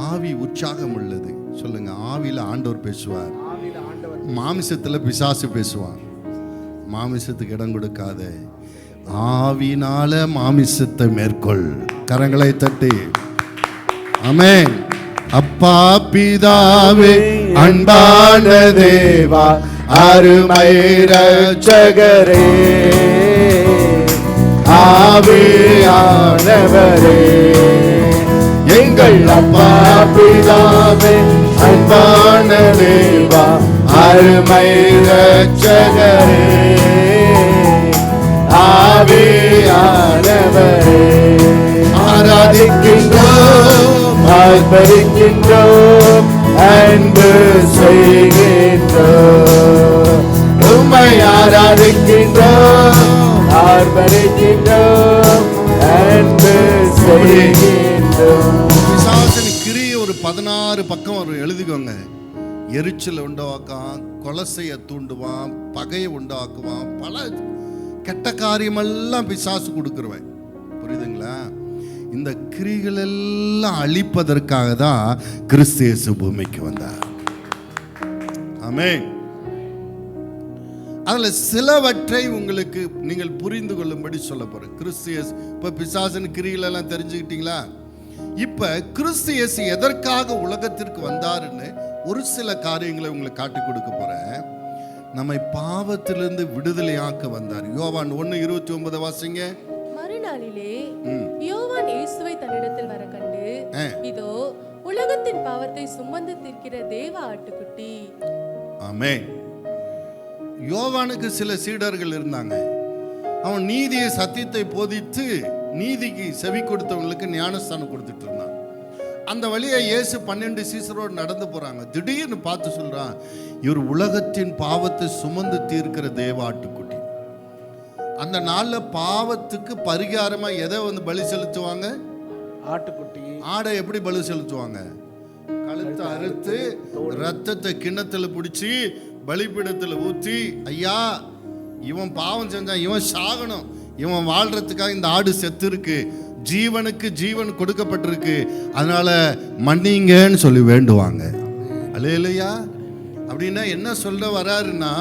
ஆவி உற்சாகம் உள்ளது. சொல்லுங்க, ஆவியில ஆண்டவர் பேசுவார், மாமிசத்துல பிசாசு பேசுவான். மாமிசத்துக்கு இடம் கொடுக்காத, ஆவினால மாமிசத்தை மேற்கொள். கரங்களை தட்டி ஆமென். அப்பா பிதாவே, அன்பான தேவா, அருமை இரட்சகரே, ஆவியானவரே, எங்கள் அப்பா பிதாவே, அன்பான தேவா, அருமை இரட்சகரே, ஆவியானவரே, ஆராதிக்கின்றோம், ஆர்ப்பரிக்கின்றோம், அன்பு செய்கின்றோம். உம்மை ஆராதிக்கின்றோம், ஆர்ப்பரிக்கின்றோம், அன்பு செய்கின்றோம். பிசாசின் கிரியை ஒரு 16 பக்கம் ஒரு எழுதிக்கோங்க. எரிச்சலை உண்டாக்குவான், கொலை செய்ய தூண்டுவான், பகையை உண்டாக்குவான், பல கெட்ட காரியமெல்லாம் பிசாசு கொடுக்குறவன். புரியுதுங்களா? இந்த கிரிகள் எல்லாம் அழிப்பதற்காக தான் கிறிஸ்து இயேசு பூமிக்கு வந்தார். ஆமென். அதுல சிலவற்றை உங்களுக்கு நீங்கள் புரிந்து கொள்ளும்படி சொல்ல போறேன். கிறிஸ்து இயேசு இப்ப பிசாசின் கிரிகள் எல்லாம் தெரிஞ்சுக்கிட்டீங்களா? இப்ப கிறிஸ்து இயேசு எதற்காக உலகத்திற்கு வந்தாருன்னு ஒரு சில காரியங்களை உங்களுக்கு காட்டி கொடுக்க போறேன். நம்மை பாவத்திலிருந்து விடுதலையாக்க வந்தார். யோவான் 1:29 வாசிங்க. மறுநாளிலே யோவான் இயேசுவை தன்னிடத்தில் வர கண்டு, இதோ உலகத்தின் பாவத்தை சுமந்து தீர்க்கிற தேவ ஆட்டுக்குட்டி. ஆமென். யோவானுக்கு சில சீடர்கள் இருந்தாங்க. அவன் நீதியை சத்தியத்தை போதித்து நீதிக்கு செவி கொடுத்தவங்களுக்கு ஞானஸ்தானம் கொடுத்துட்டு இருந்தான். அந்த வழியை இயேசு 12 சீசரோடு நடந்து போறாங்க. திடீர்னு பார்த்து சொல்றான், இவர் உலகத்தின் பாவத்தை சுமந்து தீர்க்கிற தேவ ஆட்டுக்குட்டி. அந்த நாள்ல பாவத்துக்கு பரிகாரமா எதை பலி செலுத்துவாங்க? ஆட்டுக்குட்டி. ஆடை எப்படி பலி செலுத்துவாங்க? கழுத்தை அறுத்து ரத்தத்தை கிண்ணத்துல பிடிச்சி பலிபீடத்துல ஊத்தி, ஐயா இவன் பாவம் செஞ்சான், இவன் சாகணும், இவன் வாழ்றதுக்காக இந்த ஆடு செத்து இருக்கு, ஜீவனுக்கு ஜீவன் கொடுக்கப்பட்டிருக்கு, அதனால மன்னிங்கன்னு சொல்லி வேண்டுவாங்க. அல்லேலூயா. அப்படின்னா என்ன சொல்ல வராருன்னா,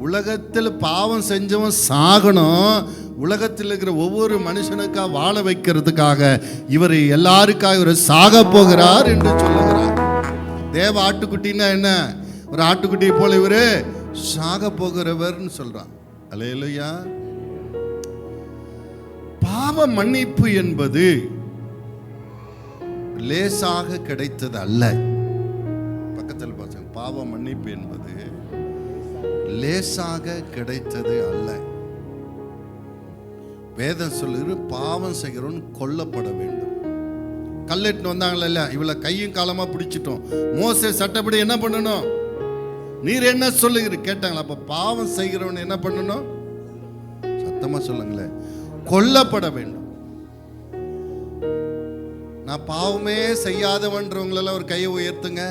உலகத்தில் பாவம் செஞ்சவன் சாகணும், உலகத்தில் இருக்கிற ஒவ்வொரு மனுஷனுக்காக வாழ வைக்கிறதுக்காக இவர் எல்லாருக்காக இவர் சாக போகிறார் என்று சொல்லுகிறார். தேவ ஆட்டுக்குட்டின்னா என்ன? ஒரு ஆட்டுக்குட்டியை போல இவரு சாக போகிறவர்னு சொல்றான். அல்லேலூயா. பாவ மன்னிப்பு என்பது லேசாக கிடைத்தது அல்ல. பக்கத்தில் பாருங்க, பாவ மன்னிப்பு என்பது லேசாக கிடைத்தது அல்ல. வேதம் சொல்லுகிற பாவம் செய்கிறவன் கொல்லப்பட வேண்டும். கல்லெட்டு வந்தாங்களா இல்ல, இவளை கையும் காலமா பிடிச்சிட்டோம். மோசே சட்டப்படி என்ன பண்ணணும்? நீர் என்ன சொல்லுகிற கேட்டாங்களா? அப்ப பாவம் செய்கிறவன் என்ன பண்ணணும்? சத்தமா சொல்லுங்களேன், கொல்லப்பட வேண்டும். நான் பாவமே செய்யாதவன்றவங்களெல்லாம் ஒரு கையை உயர்த்துங்க.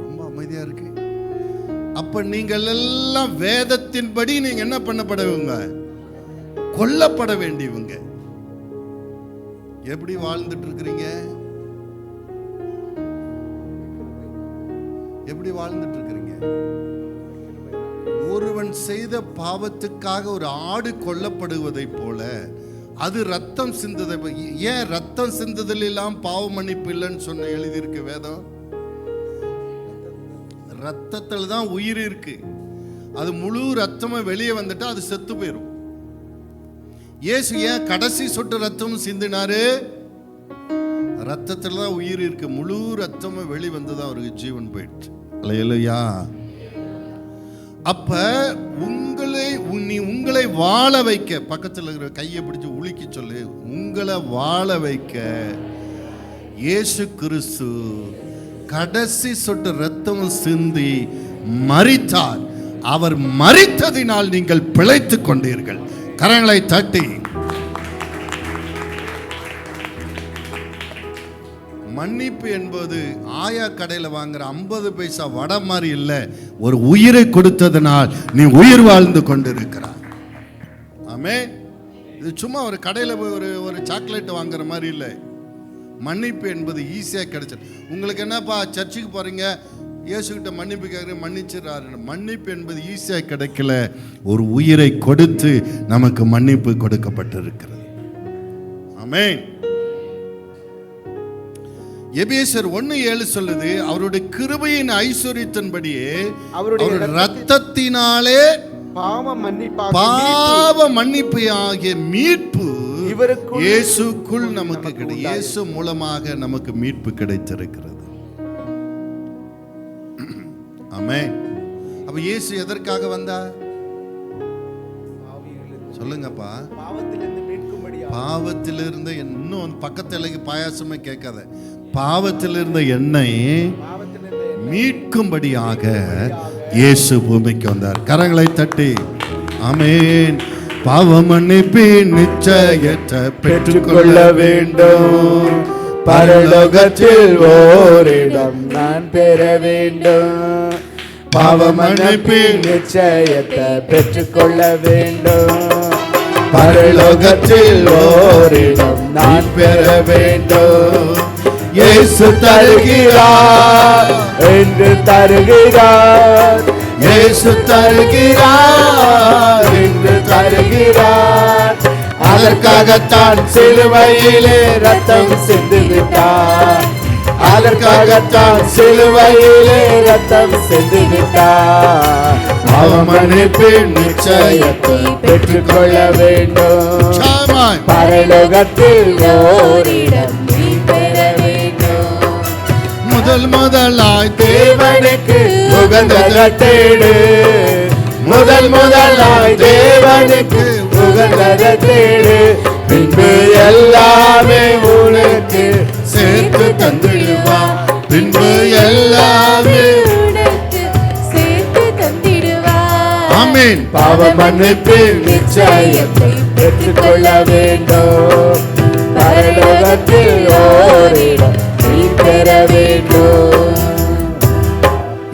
ரொம்ப அமைதியா இருக்கு. அப்ப நீங்கள் எல்லாம் வேதத்தின்படி நீங்க என்ன பண்ணப்படுவீங்க? கொல்லப்பட வேண்டியவங்க. எப்படி வாழ்ந்துட்டு இருக்கிறீங்க? எப்படி வாழ்ந்துட்டு இருக்கிறீங்க? ஒருவன் செய்த பாவத்துக்காக ஒரு ஆடு கொல்லப்படுவதை போல, அது ரத்தம் சிந்ததை. ஏன் ரத்தம் சிந்துதல் எல்லாம் பாவ மன்னிப்பு இல்லைன்னு சொன்ன எழுதியிருக்கு வேதம்? ரத்தத்தில் தான் உயிர் இருக்கு. அது முழு ரத்தமா வெளியே வந்துட்டா அது செத்து போயிடும். இயேசு ஏன் கடைசி சொட்டு ரத்தம் சிந்தினாரு? ரத்தத்தில் தான் உயிர் இருக்கு. முழு ரத்தமும் வெளி வந்துதான் அவருக்கு ஜீவன் போயிடுச்சு. அல்லேலூயா. அப்ப உங்களை வாழ வைக்க, பக்கத்தில் இருக்கிற கையை பிடிச்சு உலுக்கி சொல்லு, உங்களை வாழ வைக்க இயேசு கிறிஸ்து கடைசி சொட்டு ரத்தம் சிந்தி மரித்தார். அவர் மரித்ததினால் நீங்கள் பிழைத்துக் கொண்டீர்கள். கரங்களை தட்டி. மன்னிப்பு என்பது ஆயா கடையில் வாங்குற 50 பைசா வடை மாதிரி இல்லை. ஒரு உயிரை கொடுத்ததனால் நீ உயிர் வாழ்ந்து கொண்டிருக்கிறாய். ஆமே. இது சும்மா ஒரு கடையில் போய் ஒரு சாக்லேட் வாங்குற மாதிரி இல்லை. மன்னிப்பு என்பது ஈஸியாக கிடைச்சது. உங்களுக்கு என்னப்பா சர்ச்சுக்கு போறீங்க, இயேசுகிட்ட மன்னிப்பு கேட்குற, மன்னிச்சிடறாரு. மன்னிப்பு என்பது ஈஸியாக கிடைக்கல. ஒரு உயிரை கொடுத்து நமக்கு மன்னிப்பு கொடுக்கப்பட்டிருக்கிறது. ஆமென். எபேசியர் 1:7 சொல்லுது, அவருடைய கிருபையின் ஐஸ்வரியத்தின்படியே அவருடைய ரத்தத்தினாலே பாவ மன்னிப்பு ஆகிய மீட்பு இயேசுக்குள் நமக்கு கிடைக்கும். இயேசு மூலமாக நமக்கு மீட்பு கிடைத்திருக்கிறது. ஆமென். அப்ப இயேசு எதற்காக வந்தார்? சொல்லுங்கப்பா. பாவத்திலிருந்து, இன்னும் பக்கத்து பாயாசமே கேட்காத, பாவத்திலிருந்து என்னை மீட்கும்படியாக இயேசு பூமிக்கு வந்தார். கரங்களை தட்டி ஆமென். பாவ மன்னிப்பின் நிச்சயத்தை பெற்றுக்கொள்ள வேண்டும். பரலோகத்தில் ஓரிடம் நான் பெற வேண்டும். பாவ மன்னிப்பின் நிச்சயத்தை பெற்றுக்கொள்ள வேண்டும். பரலோகத்தில் ஓரிடம் நான் பெற வேண்டும். இயேசு தருகிறார் என்று தருகிறார். இயேசு தருகிறார் என்று தருகிறார். அதற்காகத்தான் சிலுவையிலே ரத்தம் சிந்திவிட்டார். அதற்காகத்தான் சிலுவையிலே ரத்தம் சிந்திவிட்டார். அவமன்னிப்பின் நிச்சயத்தை பெற்றுக்கொள்ள வேண்டும். பரலோகத்தில் ஓரிடம் நீ பெற வேண்டும். முதலாய் தேவனுக்கு உகந்ததை தேடு. முதலாய் தேவனுக்கு உகந்ததை தேடு. பின்பு எல்லாமே உனக்கு சேர்த்து தந்திடுவான். பின்பு எல்லாமே உனக்கு சேர்த்து தந்திடுவார். ஆமென். பாவ மன்னிப்பின் நிச்சயத்தை பெற்றுக்கொள்ள வேண்டும். பரலோகத்தில் ஓரிடம் நீ பெற வேண்டும்.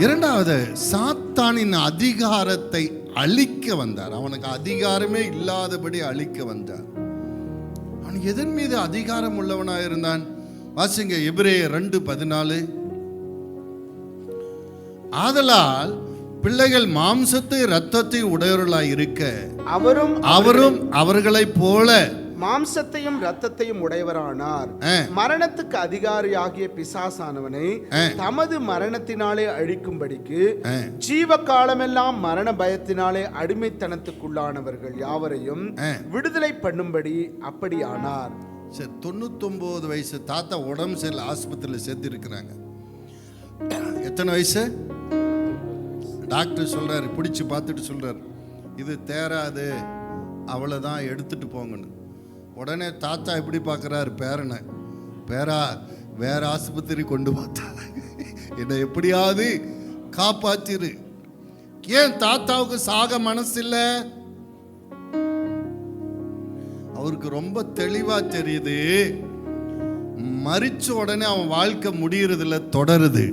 இரண்டாவது, சாத்தானின் அதிகாரத்தை அழிக்க வந்தார். அவனுக்கு அதிகாரமே இல்லாதபடி அழிக்க வந்தார். அவன் எதன் மீது அதிகாரம் உள்ளவனாக இருந்தான்? வாசிங்க எபிரேயர் 2:14. ஆதலால் பிள்ளைகள் மாம்சத்தை இரத்தத்தை உடையவர்களாய் இருக்க அவரும் அவர்களைப் போல மாம்சத்தையும் இரத்தத்தையும் உடையவரானார். மரணத்துக்கு அதிகாரியாகிய பிசாசானவனை தமது மரணத்தினாலே அழிக்கும்படிக்கு ஜீவ காலமெல்லாம் மரண பயத்தினாலே அடிமைத்தனத்துக்குள்ளானவர்கள் யாவரையும் விடுதலை பண்ணும்படி அப்படியானார். சரி, 99 வயசு தாத்தா உடம்பு சரியில்லை, ஆஸ்பத்திரியில் சேர்த்து இருக்கிறாங்க. எத்தனை வயசு? டாக்டர் சொல்றாரு, பிடிச்சி பார்த்துட்டு சொல்றாரு, இது தேராது, அவ்வளோதான், எடுத்துட்டு போங்கன்னு. உடனே தாத்தா எப்படி பார்க்குறாரு பேரனை, பேரா வேற ஆஸ்பத்திரி கொண்டு பார்த்தா என்னை எப்படியாவது காப்பாத்திரு. ஏன் தாத்தாவுக்கு சாக மனசு இல்லை? அவருக்கு ரொம்ப தெளிவா தெரியுது, மரிச்ச உடனே அவன் வாழ்க்கை முடியறதில்ல, தொடருது.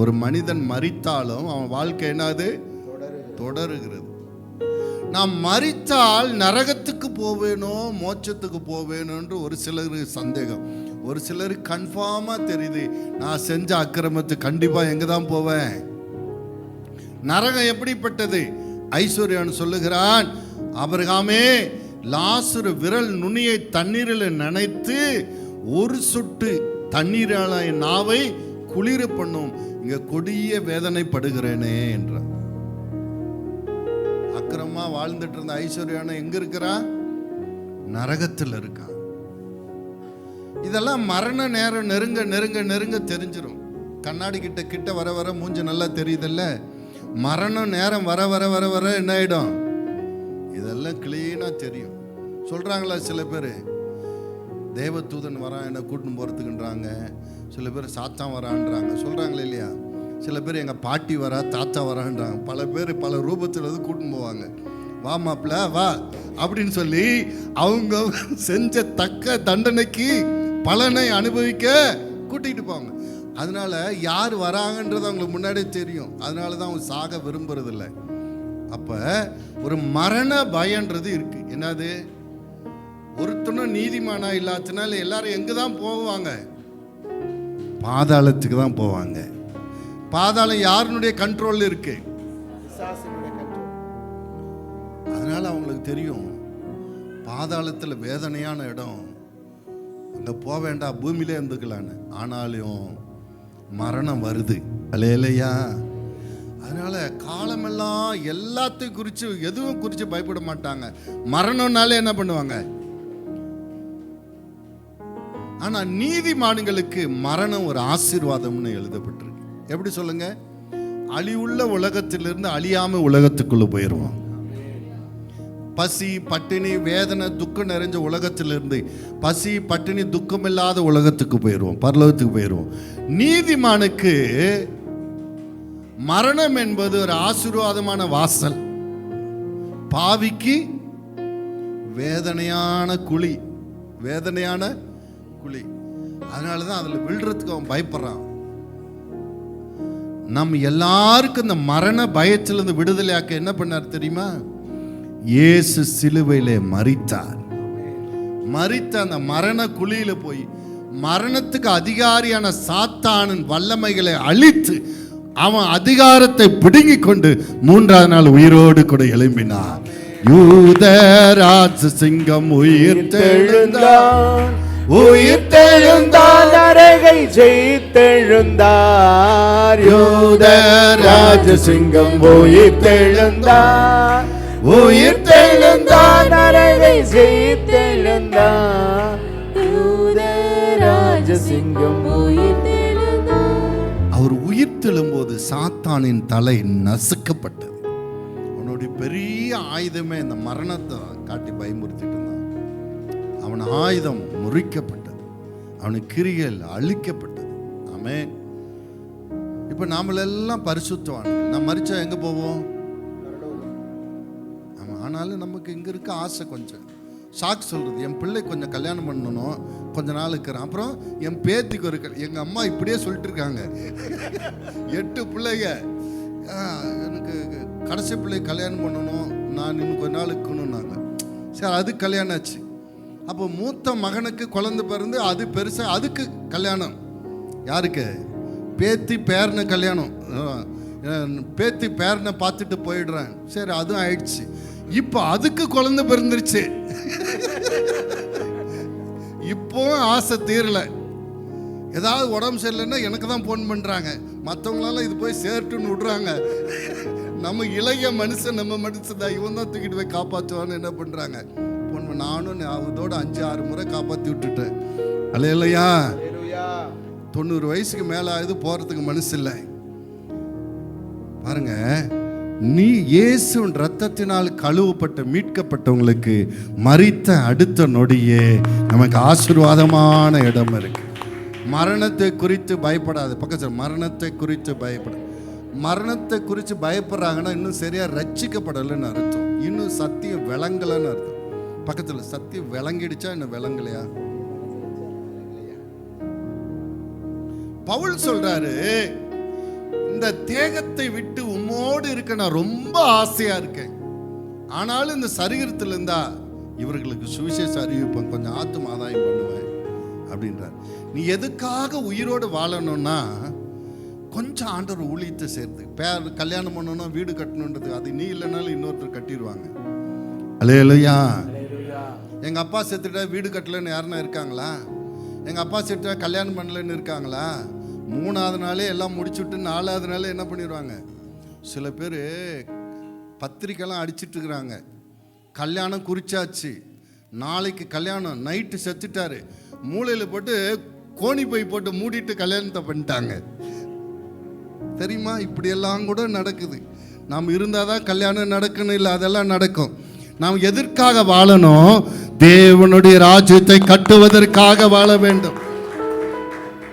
ஒரு மனிதன் மரித்தாலும் அவன் வாழ்க்கை என்னது? தொடருகிறது. நான் மரித்தால் நரகத்துக்கு போவேனோ மோட்சத்துக்கு போவேணுன்ற ஒரு சிலருக்கு சந்தேகம், ஒரு சிலருக்கு கன்ஃபார்மா தெரியுது, நான் செஞ்ச அக்கிரமத்துக்கு கண்டிப்பா எங்க தான் போவேன். நரகம் எப்படிப்பட்டது? ஐஸ்வர்யான் சொல்லுகிறான், ஆபிரகாமே லாசரு விரல் நுனியை தண்ணீரில் நனைத்து ஒரு சொட்டு தண்ணீரால என் நாவை குளிர பண்ணும், இங்க கொடிய வேதனைப்படுகிறேனே என்றான். அக்கிரமா வாழ்ந்துட்டு இருந்த ஐஸ்வர்யான எங்க இருக்கிறா? நரகத்தில் இருக்கான். இதெல்லாம் மரண நேரம் நெருங்க நெருங்க நெருங்க தெரிஞ்சிடும். கண்ணாடி கிட்ட வர வர மூஞ்சி நல்லா தெரியுதுல்ல, மரண நேரம் வர வர வர வர என்ன ஆயிடும்? இதெல்லாம் கிளீனா தெரியும். சொல்றாங்களா சில பேர், தேவதூதன் வரான் என்ன கூட்டின்னு போறதுக்குன்றாங்க, சில பேர் சாத்தான் வரான்றாங்க, சொல்றாங்களே இல்லையா? சில பேர் எங்கள் பாட்டி வரா, தாத்தா வரான்றாங்க. பல பேர் பல ரூபத்தில் வந்து கூட்டின்னு போவாங்க. வா மாப்பிள்ள வா அப்படின்னு சொல்லி அவங்க செஞ்ச தக்க தண்டனைக்கு பலனை அனுபவிக்க கூட்டிகிட்டு போவாங்க. அதனால யார் வராங்கன்றது அவங்களுக்கு முன்னாடியே தெரியும். அதனால தான் அவங்க சாக விரும்புறதில்லை. அப்போ ஒரு மரண பயன்றது இருக்கு. என்னது? ஒருத்தனும் நீதிமானா இல்லாதனால எல்லாரும் எங்கே தான் போவாங்க? பாதாளத்துக்கு தான் போவாங்க. பாதாளம் யாருடைய கண்ட்ரோல் இருக்கு? அதனால அவங்களுக்கு தெரியும், பாதாளத்தில் வேதனையான இடம், அங்கே போக வேண்டாம், பூமியிலே இருந்துக்கலான்னு. ஆனாலும் மரணம் வருது, அல்லேலூயா. அதனால காலமெல்லாம் எல்லாத்தையும் குறித்து எதுவும் குறித்து பயப்பட மாட்டாங்க. மரணம்னாலே என்ன பண்ணுவாங்க? ஆனா நீதிமான்களுக்கு மரணம் ஒரு ஆசீர்வாதம்னு எழுதப்பட்டிருக்கு. எப்படி சொல்லுங்க? அழிவுள்ள உலகத்திலிருந்து அழியாம உலகத்துக்குள்ள போயிடுவோம். பசி பட்டினி வேதனை துக்கம் நிறைஞ்ச உலகத்திலிருந்து பசி பட்டினி துக்கம் இல்லாத உலகத்துக்கு போயிடுவோம், பரலோகத்துக்கு போயிடுவோம். நீதிமானுக்கு மரணம் என்பது ஒரு ஆசீர்வாதமான வாசல், பாவிக்கு வேதனையான குழி, வேதனையான குழி. அதனாலதான் அதுல விழுறதுக்கு அவன் பயப்படுறான். நம்ம எல்லாருக்கும் இந்த மரண பயத்திலிருந்து விடுதலையாக்க என்ன பண்ணார் தெரியுமா? இயேசு சிலுவையிலே மரித்தார். மரித்த அந்த மரண குழியில போய் மரணத்துக்கு அதிகாரியான சாத்தானின் வல்லமைகளை அழித்து அவன் அதிகாரத்தை பிடுங்கிக் கொண்டு 3ஆவது நாள் உயிரோடு கூட எழும்பினார். யூத ராஜ சிங்கம் உயிர்த்தெழுந்தார், உயிர்த்தெழுந்தார், நரகை ஜெயித்தெழுந்தார். யூத ராஜ சிங்கம் உயிர்த்தெழுந்தார், உயிர்த்தெழுந்தார், நரகை ஜெயித்தெழுந்தார். யூத ராஜ சிங்கம் உயிர்த்தெழுந்தார். அவர் உயிர்த்தெழும்போது சாத்தானின் தலை நசுக்கப்பட்டது. அவனுடைய பெரிய ஆயுதமே இந்த மரணத்தை காட்டி பயமுறுத்திட்டு இருந்தான். அவன் ஆயுதம் முறிக்கப்பட்டது, அவனுக்கு கிரிகள் அழிக்கப்பட்டது. ஆமென். இப்ப நாமளெல்லாம் பரிசுத்தவான். நான் மரிச்சா எங்க போவோம்? ஆனாலும் நமக்கு இங்க இருக்க ஆசை கொஞ்சம். ஷாக் சொல்றது, என் பிள்ளை கொஞ்சம் கல்யாணம் பண்ணணும், கொஞ்ச நாள் இருக்கிறேன், அப்புறம் என் பேத்திக்கு ஒரு எங்க அம்மா இப்படியே சொல்லிட்டு இருக்காங்க, 8 பிள்ளைங்க, எனக்கு கடைசி பிள்ளை கல்யாணம் பண்ணணும், நான் இன்னும் கொஞ்ச நாள் இருக்கணும்னாங்க. சரி, அது கல்யாணம் ஆச்சு. அப்போ மூத்த மகனுக்கு குழந்தை பிறந்து அது பெருசா, அதுக்கு கல்யாணம். யாருக்கு? பேத்தி பேரனை கல்யாணம். பேத்தி பேரனை பார்த்துட்டு போயிடுறேன். சரி, அதுவும் ஆயிடுச்சு. இப்போ அதுக்கு குழந்தை பிறந்துருச்சு. இப்போ ஆசை தீரல. ஏதாவது உடம்பு சரியில்லைன்னா எனக்கு தான் ஃபோன் பண்ணுறாங்க, மற்றவங்களால இது போய் சேர்ட்டுன்னு விடுறாங்க. நம்ம இளைய மனுஷன், நம்ம மனுஷன் தான், இவன் தான் தூக்கிட்டு போய் காப்பாற்றுவான்னு என்ன பண்ணுறாங்க ஃபோன். நானும் அதோட 5-6 முறை காப்பாற்றி விட்டுட்டேன். அல்லேலூயா. 90 வயசுக்கு மேலே ஆகுது, போகிறதுக்கு மனசு இல்லை. பாருங்க, நீ இயேசுவின் ரத்தத்தினால் கழுவப்பட்ட மீட்கப்பட்டவங்களுக்கு மரித்த அடுத்த நொடியே நமக்கு ஆசீர்வாதமான இடம் இருக்கு. மரணத்தை குறித்து பயப்படாது. பக்கத்தில் மரணத்தை குறித்து பயப்பட, மரணத்தை குறித்து பயப்படுறாங்கன்னா இன்னும் சரியா ரட்சிக்கப்படலைன்னு அர்த்தம், இன்னும் சத்தியம் விளங்கலைன்னு அர்த்தம். பக்கத்தில் சத்தியம் விளங்கிடுச்சா இன்னும் விளங்கலையா? பவுல் சொல்றாரு, இந்த தேகத்தை விட்டு உம்மோடு இருக்க நான் ரொம்ப ஆசையா இருக்கேன், ஆனாலும் இந்த சரீரத்தில் இருந்தா இவர்களுக்கு சுவிசேஷ அறிவிப்பேன், கொஞ்சம் ஆத்தும ஆதாயம் பண்ணுவேன் அப்படின்றார். நீ எதுக்காக உயிரோடு வாழணும்னா கொஞ்சம் ஆண்டவர் ஊழியத்தை சேர்த்து, பேர் கல்யாணம் பண்ணணும், வீடு கட்டணுன்றது அது நீ இல்லைனாலும் இன்னொருத்தர் கட்டிடுவாங்க. அல்லேலூயா. எங்கள் அப்பா செத்துட்டா வீடு கட்டலன்னு யாருன்னா இருக்காங்களா? எங்கள் அப்பா செத்துட்டா கல்யாணம் பண்ணலன்னு இருக்காங்களா? 3வது நாளே எல்லாம் முடிச்சுட்டு 4வது நாளே என்ன பண்ணிடுவாங்க. சில பேர் பத்திரிக்கைலாம் அடிச்சிட்டு இருக்கிறாங்க, கல்யாணம் குறிச்சாச்சு, நாளைக்கு கல்யாணம், நைட்டு செத்துட்டாரு, மூளையில் போட்டு கோணி பை போட்டு மூடிட்டு கல்யாணத்தை பண்ணிட்டாங்க. தெரியுமா? இப்படியெல்லாம் கூட நடக்குது. நாம் இருந்தால் தான் கல்யாணம் நடக்கணும், இல்லை அதெல்லாம் நடக்கும். நாம் எதற்காக வாழணும்? தேவனுடைய ராஜ்யத்தை கட்டுவதற்காக வாழ வேண்டும்.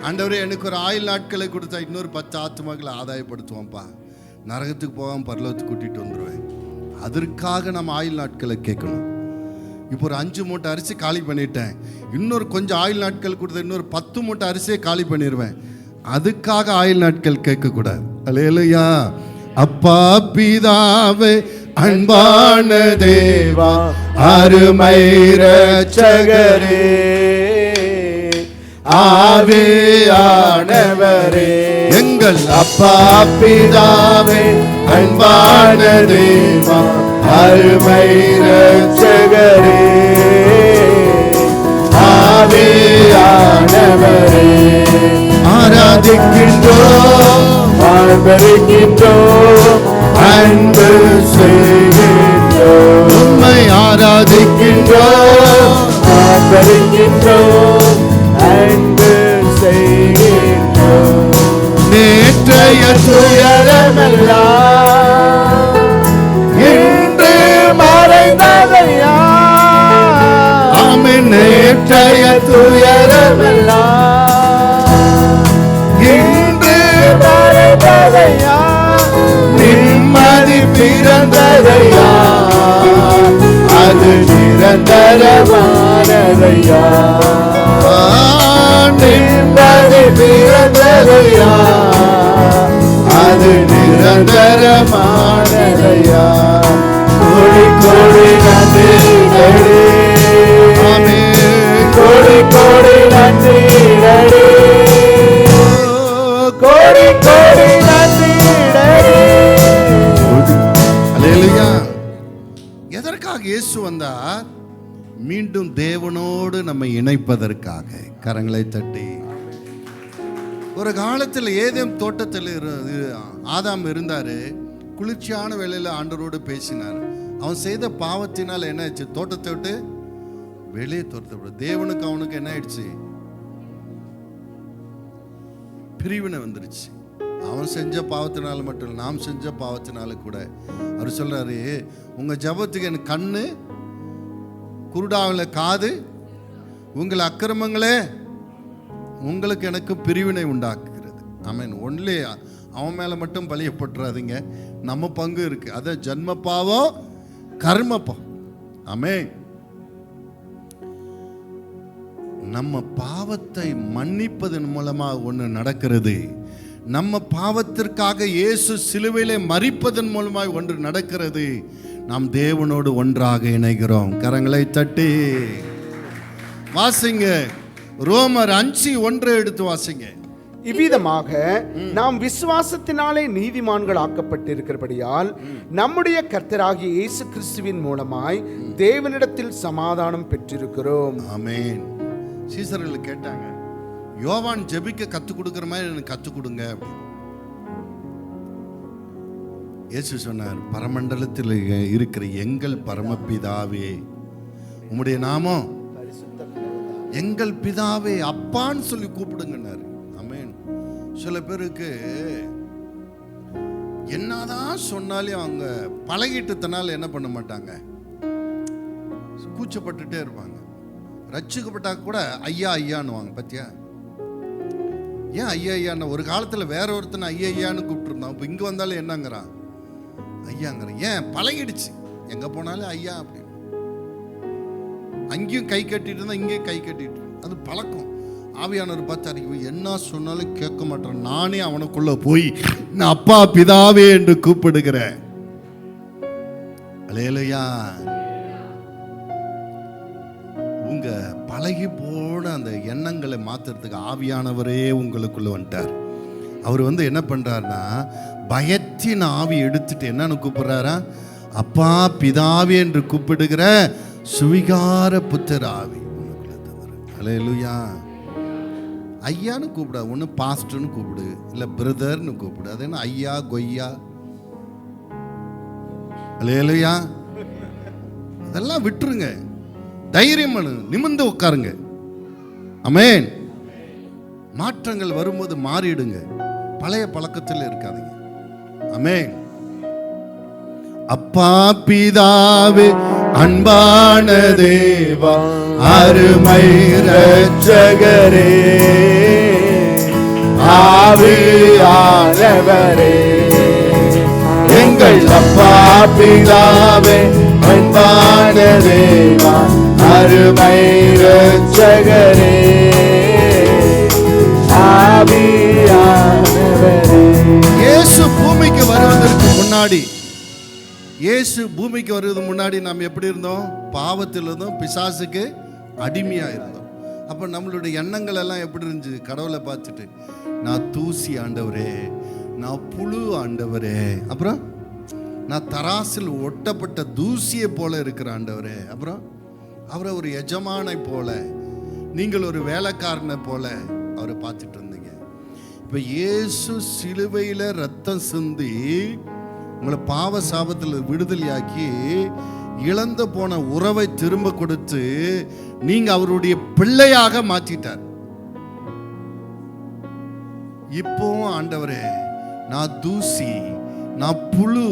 ஆண்டவரே, எனக்கு ஒரு ஆயுள் நாட்களை கொடுத்தா இன்னொரு 10 ஆத்துமாக்களை ஆதாயப்படுத்துவோம்ப்பா, நரகத்துக்கு போகாமல் பரலோகத்துக்கு கூட்டிகிட்டு வந்துடுவேன். அதற்காக நம்ம ஆயுள் நாட்களை கேட்கணும். இப்போ ஒரு 5 மூட்டை அரிசி காலி பண்ணிட்டேன், இன்னொரு கொஞ்சம் ஆயுள் நாட்கள் கொடுத்த இன்னொரு 10 மூட்டை அரிசியை காலி பண்ணிடுவேன். அதுக்காக ஆயுள் நாட்கள் கேட்கக்கூடாது. அல்லேலூயா. அப்பா பிதாவே, அன்பான தேவா, அருமை இரட்சகரே, ஆவியானவரே, எங்கள் அப்பா பிதாவே, அன்பான தேவா, அருமை இரட்சகரே, ஆவியானவரே, ஆராதிக்கின்றோம், ஆதரிக்கின்றோம், அன்பு செய்கின்றோம். உம்மை ஆராதிக்கின்றோம், ஆதரிக்கின்றோம், அன்பு செய்கின்றோம். நேற்றைய துயரமெல்லாம் இன்று மறைந்ததையா. ஆமென். நேற்றைய துயரமெல்லாம் இன்று மறைந்ததையா. நிம்மதி பிறந்ததையா, அது நிரந்தரமானதையா. நிம்மதி பிறந்ததையா, அது நிரந்தரமானதையா. கோடி கோடி நன்றி, கோடி கோடி நன்றி, கோடி கோடி நன்றி. அல்லேலூயா. எதற்காக இயேசு வந்தார்? மீண்டும் தேவனோடு நம்மை இணைப்பதற்காக. கரங்களை தட்டி. ஒரு காலத்தில் ஏதேம் தோட்டத்தில் ஆதாம் இருந்தாரு. குளிர்ச்சியான வேளையில் ஆண்டவரோடு பேசினார். அவன் செய்த பாவத்தினால் என்ன ஆயிடுச்சு? தோட்டத்தை விட்டு வெளியே துரத்தப்பட. தேவனுக்கு அவனுக்கு என்ன ஆயிடுச்சு? பிரிவினை வந்துருச்சு. அவன் செஞ்ச பாவத்தினால மட்டும் இல்லை, நாம் செஞ்ச பாவத்தினால கூட. அவர் சொல்றாரு, உங்க ஜபத்துக்கு எனக்கு கண்ணு குருடாவில், காது உங்கள் அக்கிரமங்களே உங்களுக்கு எனக்கு பிரிவினை உண்டாக்குகிறது. ஆமென். ஒன்லி அவன் மேலே மட்டும் பலியப்பட்டுறாதீங்க, நம்ம பங்கு இருக்கு. அதை ஜன்ம பாவம், கர்ம பாவம். ஆமென். நம்ம பாவத்தை மன்னிப்பதன் மூலமாக ஒன்று நடக்கிறது. நம்ம பாவத்திற்காக இயேசு சிலுவையிலே மரிப்பதன் மூலமாக ஒன்று நடக்கிறது. நாம் தேவனோடு ஒன்றாக இணைகிறோம். கரங்களை தட்டி வாசிங்க. ரோமர் 5:1 எடுத்து வாசிங்க. இவ்விதமாக நாம் விசுவாசத்தினாலே நீதிமான்கள் ஆக்கப்பட்டிருக்கிறபடியால் நம்முடைய கர்த்தராகிய இயேசு கிறிஸ்துவின் மூலமாய் தேவனிடத்தில் சமாதானம் பெற்றிருக்கிறோம். ஆமென். சீசர்கள் கேட்டாங்க, யோவான் ஜெபிக்க கற்றுக் கொடுக்குற மாதிரி எனக்கு கற்றுக் கொடுங்க அப்படின்னு. இயேசு சொன்னார், பரமண்டலத்தில் இருக்கிற எங்கள் பரமபிதாவே, உம்முடைய நாமம் எங்கள் பிதாவே, அப்பான்னு சொல்லி கூப்பிடுங்கன்னாரு. ஆமென். சில பேருக்கு என்னதான் சொன்னாலும் அவங்க பழகிட்டதுனால என்ன பண்ண மாட்டாங்க, கூச்சப்பட்டுட்டே இருப்பாங்க. ரட்சிக்கப்பட்டா கூட ஐயா ஐயான்னுவாங்க. பத்தியா, ஏன் ஐயா ஐயான்னு? ஒரு காலத்தில் வேற ஒருத்தனை ஐயா ஐயான்னு கூப்பிட்டு இருந்தான். இப்போ இங்கே வந்தாலும் என்னங்கிறான், ஐயாங்கிறான். ஏன்? பழகிடுச்சு. எங்கே போனாலும் ஐயா அப்படி. அங்கேயும் கை கட்டிட்டு இருந்தா இங்கேயும் கை கட்டிட்டு, அது பழக்கம். ஆவியானவர் பார்த்தாரு, என்ன சொன்னாலும் கேட்க மாட்டேன், நானே அவனுக்குள்ள போய் நான் அப்பா பிதாவே என்று கூப்பிடுகிறேன். அல்லேலூயா. உங்க பழகி போன அந்த எண்ணங்களை மாத்துறதுக்கு ஆவியானவரே உங்களுக்குள்ள வந்துட்டார். அவர் என்ன பண்றாருன்னா, பயத்தின் ஆவி எடுத்துட்டு என்னன்னு கூப்பிடுறாரா, அப்பா பிதாவே என்று கூப்பிடுகிற சுவிகார புத்தர் ஆவி உங்களுக்குள்ள தந்துரு. அல்லேலூயா. ஐயான்னு கூப்பிட, ஒன்று பாஸ்டர்னு கூப்பிடு, இல்லை பிரதர்னு கூப்பிடு. அது என்ன ஐயா கொய்யா? அல்லேலூயா. அதெல்லாம் விட்டுருங்க, தைரியம் நிமிர்ந்து உட்காருங்க. ஆமென். மாற்றங்கள் வரும்போது மாறிடுங்க, பழைய பழக்கத்தில் இருக்காதீங்க. ஆமென். அப்பா பிதாவே, அன்பான தேவா, அருமை இரட்சகரே, ஆவியானவரே, எங்கள் அப்பா பிதாவே, அன்பான தேவா, அருமை இரட்சகரே, ஆவியானவரே. இயேசு பூமிக்கு வருவதற்கு முன்னாடி, இயேசு பூமிக்கு வருவதற்கு முன்னாடி நாம் எப்படி இருந்தோம்? பாவத்தில் இருந்தோம், பிசாசுக்கு அடிமையா இருந்தோம். அப்போ நம்மளுடைய எண்ணங்கள் எல்லாம் எப்படி இருந்துச்சு? கடவுளை பார்த்துட்டு, நான் தூசி ஆண்டவரே, நான் புழு ஆண்டவரே, அப்புறம் நான் தராசில் ஒட்டப்பட்ட தூசியை போல இருக்கிற ஆண்டவரே, அப்புறம் அவரை ஒரு எஜமானை போல, நீங்கள் ஒரு வேலைக்காரனை போல அவரை பார்த்துட்டு இருந்தீங்க. இப்போ இயேசு சிலுவையில் ரத்தம் சிந்தி உங்களை பாவ சாபத்தில் விடுதலையாக்கி, இழந்து போன உறவை திரும்ப கொடுத்து நீங்க அவருடைய பிள்ளையாக மாற்றிட்டார். இப்போ ஆண்டவரே, நான் தூசி, நான் புழு,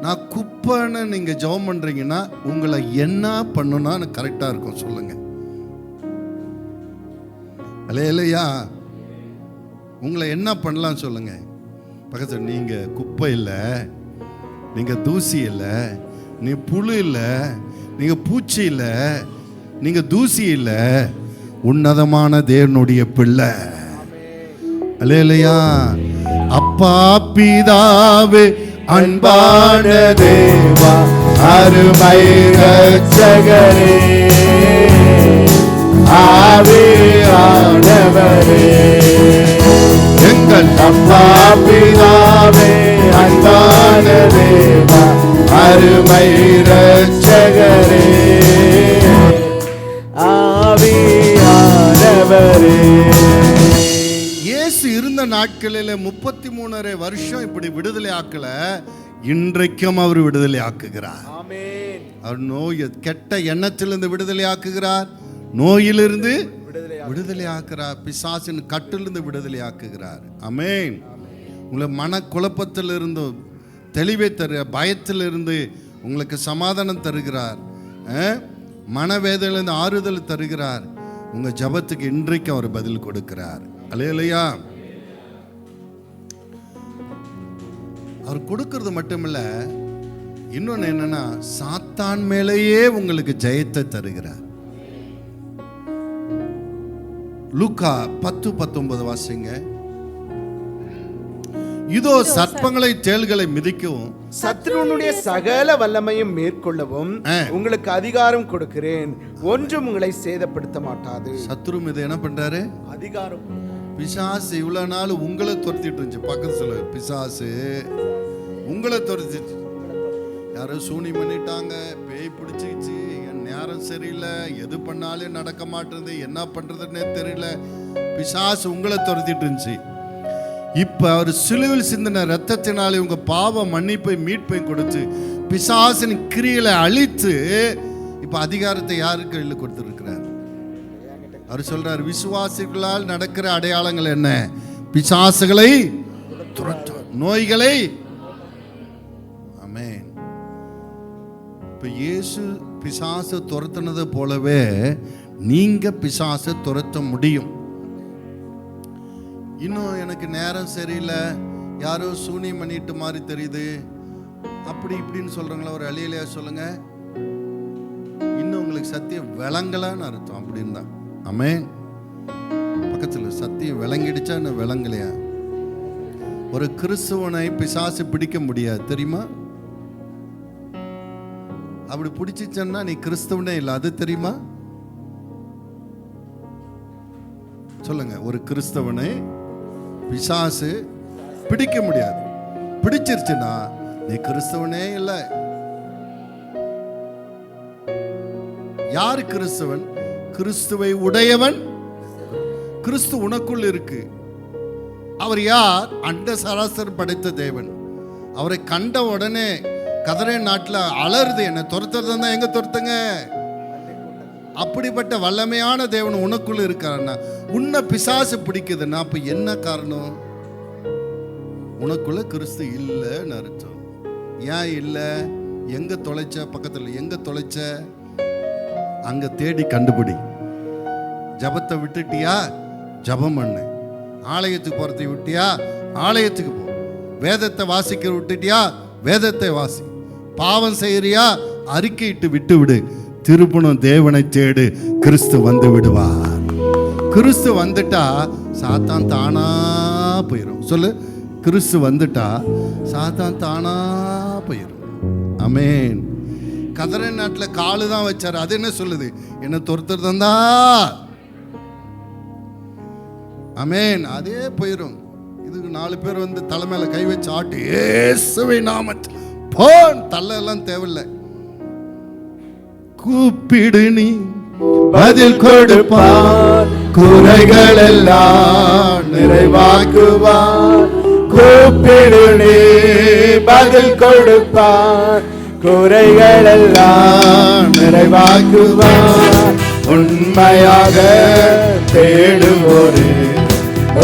நான் குப்பைன்னு நீங்க ஜெபம் பண்றீங்கன்னா, உங்களை என்ன பண்ணணும்னா கரெக்டா இருக்கும் சொல்லுங்க. அல்லேலூயா. உங்களை என்ன பண்ணலாம் சொல்லுங்க. பக்கத்தில், நீங்க குப்பை இல்லை, நீங்க தூசி இல்லை, நீ புழு இல்லை, நீங்க பூச்சி இல்லை, நீங்க தூசி இல்லை, உன்னதமான தேவனுடைய பிள்ளை. அல்லேலூயா. அப்பா பிதாவே, அன்பான தேவா, அருமை இரட்சகரே, ஆவியானவரே, எங்கள் அப்பா பிதாவே, அன்பான தேவா, அருமை இரட்சகரே, ஆவியானவரே. இயேசு இருந்த நாட்களில் 33 வருஷம் இப்படி விடுதலை ஆக்கல, இன்றைக்கும் அவர் விடுதலை ஆக்குகிறார். அவர் நோய், கெட்ட எண்ணத்திலிருந்து விடுதலை ஆக்குகிறார், நோயிலிருந்து விடுதலை ஆக்குறார், பிசாசின் கட்டிலிருந்து விடுதலை ஆக்குகிறார். ஆமென். உங்களை மன குழப்பத்தில் இருந்து தெளிவை தரு, பயத்திலிருந்து உங்களுக்கு சமாதானம் தருகிறார், மனவேதனையிலிருந்து ஆறுதல் தருகிறார். உங்க ஜபத்துக்கு இன்றைக்கு அவர் பதில் கொடுக்கிறார். அல்லேலூயா. அவர் கொடுக்கிறது மட்டுமில்ல, இன்னொன்னு என்னன்னா, சாத்தான் மேலேயே உங்களுக்கு ஜெயத்தை தருகிறார். லூக்கா 10:19 வாசிங்க. இதோ சர்ப்பங்களை தேள்களை மிதிக்கவும், சத்ருனுடைய சகல வல்லமையும் மேற்கொள்ளவும் உங்களுக்கு அதிகாரம் கொடுக்கிறேன், ஒன்றும் உங்களை சேதப்படுத்த மாட்டாது. சத்ரு மீது என்ன பண்றாரு? அதிகாரம். பிசாசு இவ்வளவு நாள் உங்களை துரத்திட்டு இருந்துச்சு. பக்கத்துல பிசாசு உங்களை துரத்திட்டு, யாரோ சூனி பண்ணிட்டாங்க, பேய் பிடிச்சிச்சு, நேரம் சரியில்லை, எது பண்ணாலும் நடக்க மாட்டேங்குது, என்ன பண்றதுன்னே தெரியல, பிசாசு உங்களை துரத்திட்டு இருந்துச்சு. இப்ப அவர் சிலுவில் சிந்தின ரத்தத்தினாலே உங்க பாவ மன்னிப்பை மீட்பை கொடுத்து பிசாசின் கிரியைகளை அழித்து இப்ப அதிகாரத்தை யாரு கையில் கொடுத்திருக்கிறார்? அவர் சொல்றார், விசுவாசிகளால் நடக்கிற அடையாளங்கள் என்ன? பிசாசுகளை துரத்தும், நோய்களை. ஆமென். இப்ப இயேசு பிசாசு துரத்துனது போலவே நீங்க பிசாசை துரத்த முடியும். இன்னும் எனக்கு நேரம் சரியில்லை, யாரோ சூனியம் பண்ணிட்டு மாதிரி தெரியுது, அப்படி இப்படின்னு சொல்றாங்களா, ஒரு அழியலையா சொல்லுங்க. இன்னும் உங்களுக்கு சத்தியம் விளங்கலான்னு அர்த்தம் அப்படின்னு தான். ஆமென். பக்கத்தில் சத்தியம் விளங்கிடுச்சா இன்னும் விளங்கலையா? ஒரு கிறிஸ்துவனை பிசாசு பிடிக்க முடியாது தெரியுமா? அப்படி பிடிச்சிச்சன்னா நீ கிறிஸ்துவனே இல்லை, அது தெரியுமா? சொல்லுங்க. ஒரு கிறிஸ்தவனை பிசாசு பிடிக்க முடியாது. பிடிச்சிருச்சுன்னா நீ கிறிஸ்தவனே இல்லை. யார் கிறிஸ்தவன்? கிறிஸ்துவை உடையவன். கிறிஸ்து உனக்குள் இருக்கு. அவர் யார்? அண்ட சராசர் படைத்த தேவன். அவரை கண்ட உடனே கதரை நாட்டில் அலறுது, என்ன துரத்துறது தான். எங்க துரத்துங்க? அப்படிப்பட்ட வல்லமையான தேவன் உனக்குள்ள இருக்காருன்னா, உன்னை பிசாசு பிடிக்குதுன்னா அப்ப என்ன காரணம்? உனக்குள்ள கிறிஸ்து இல்லைன்னு அர்த்தம். ஏன் இல்லை? எங்க தொலைச்ச? பக்கத்தில் எங்க தொலைச்ச? அங்க தேடி கண்டுபிடி. ஜபத்தை விட்டுட்டியா? ஜபம் பண்ணு. ஆலயத்துக்கு போறதை விட்டியா? ஆலயத்துக்கு போ. வேதத்தை வாசிக்க விட்டுட்டியா? வேதத்தை வாசி. பாவம் செய்யறியா? அறிக்கையிட்டு விட்டு விடு. திருப்பணும் தேவனை தேடு. கிறிஸ்து வந்து விடுவார். கிறிஸ்து வந்துட்டா சாத்தான் தானா போயிடும். சொல்லு, கிறிஸ்து வந்துட்டா சாத்தான் தானா போயிடும். ஆமென். கதரை நாட்டில் காலு தான் வச்சாரு, அது என்ன சொல்லுது? என்ன துரத்துறதா? ஆமென். அதே போயிடும். இதுக்கு 4 பேர் வந்து தலை மேல கை வச்சு ஆட்டி இயேசுவை நாமத்தில் போன், தள்ளெல்லாம் தேவையில்லை. கூப்பிடு நீ பதில் கொடுப்பார், குறைகள் எல்லாம் நிறைவாக்குவார். கூப்பிடு நீ பதில் கொடுப்பார், குறைகள் எல்லாம் நிறைவாக்குவார். உண்மையாக தேடுவோரே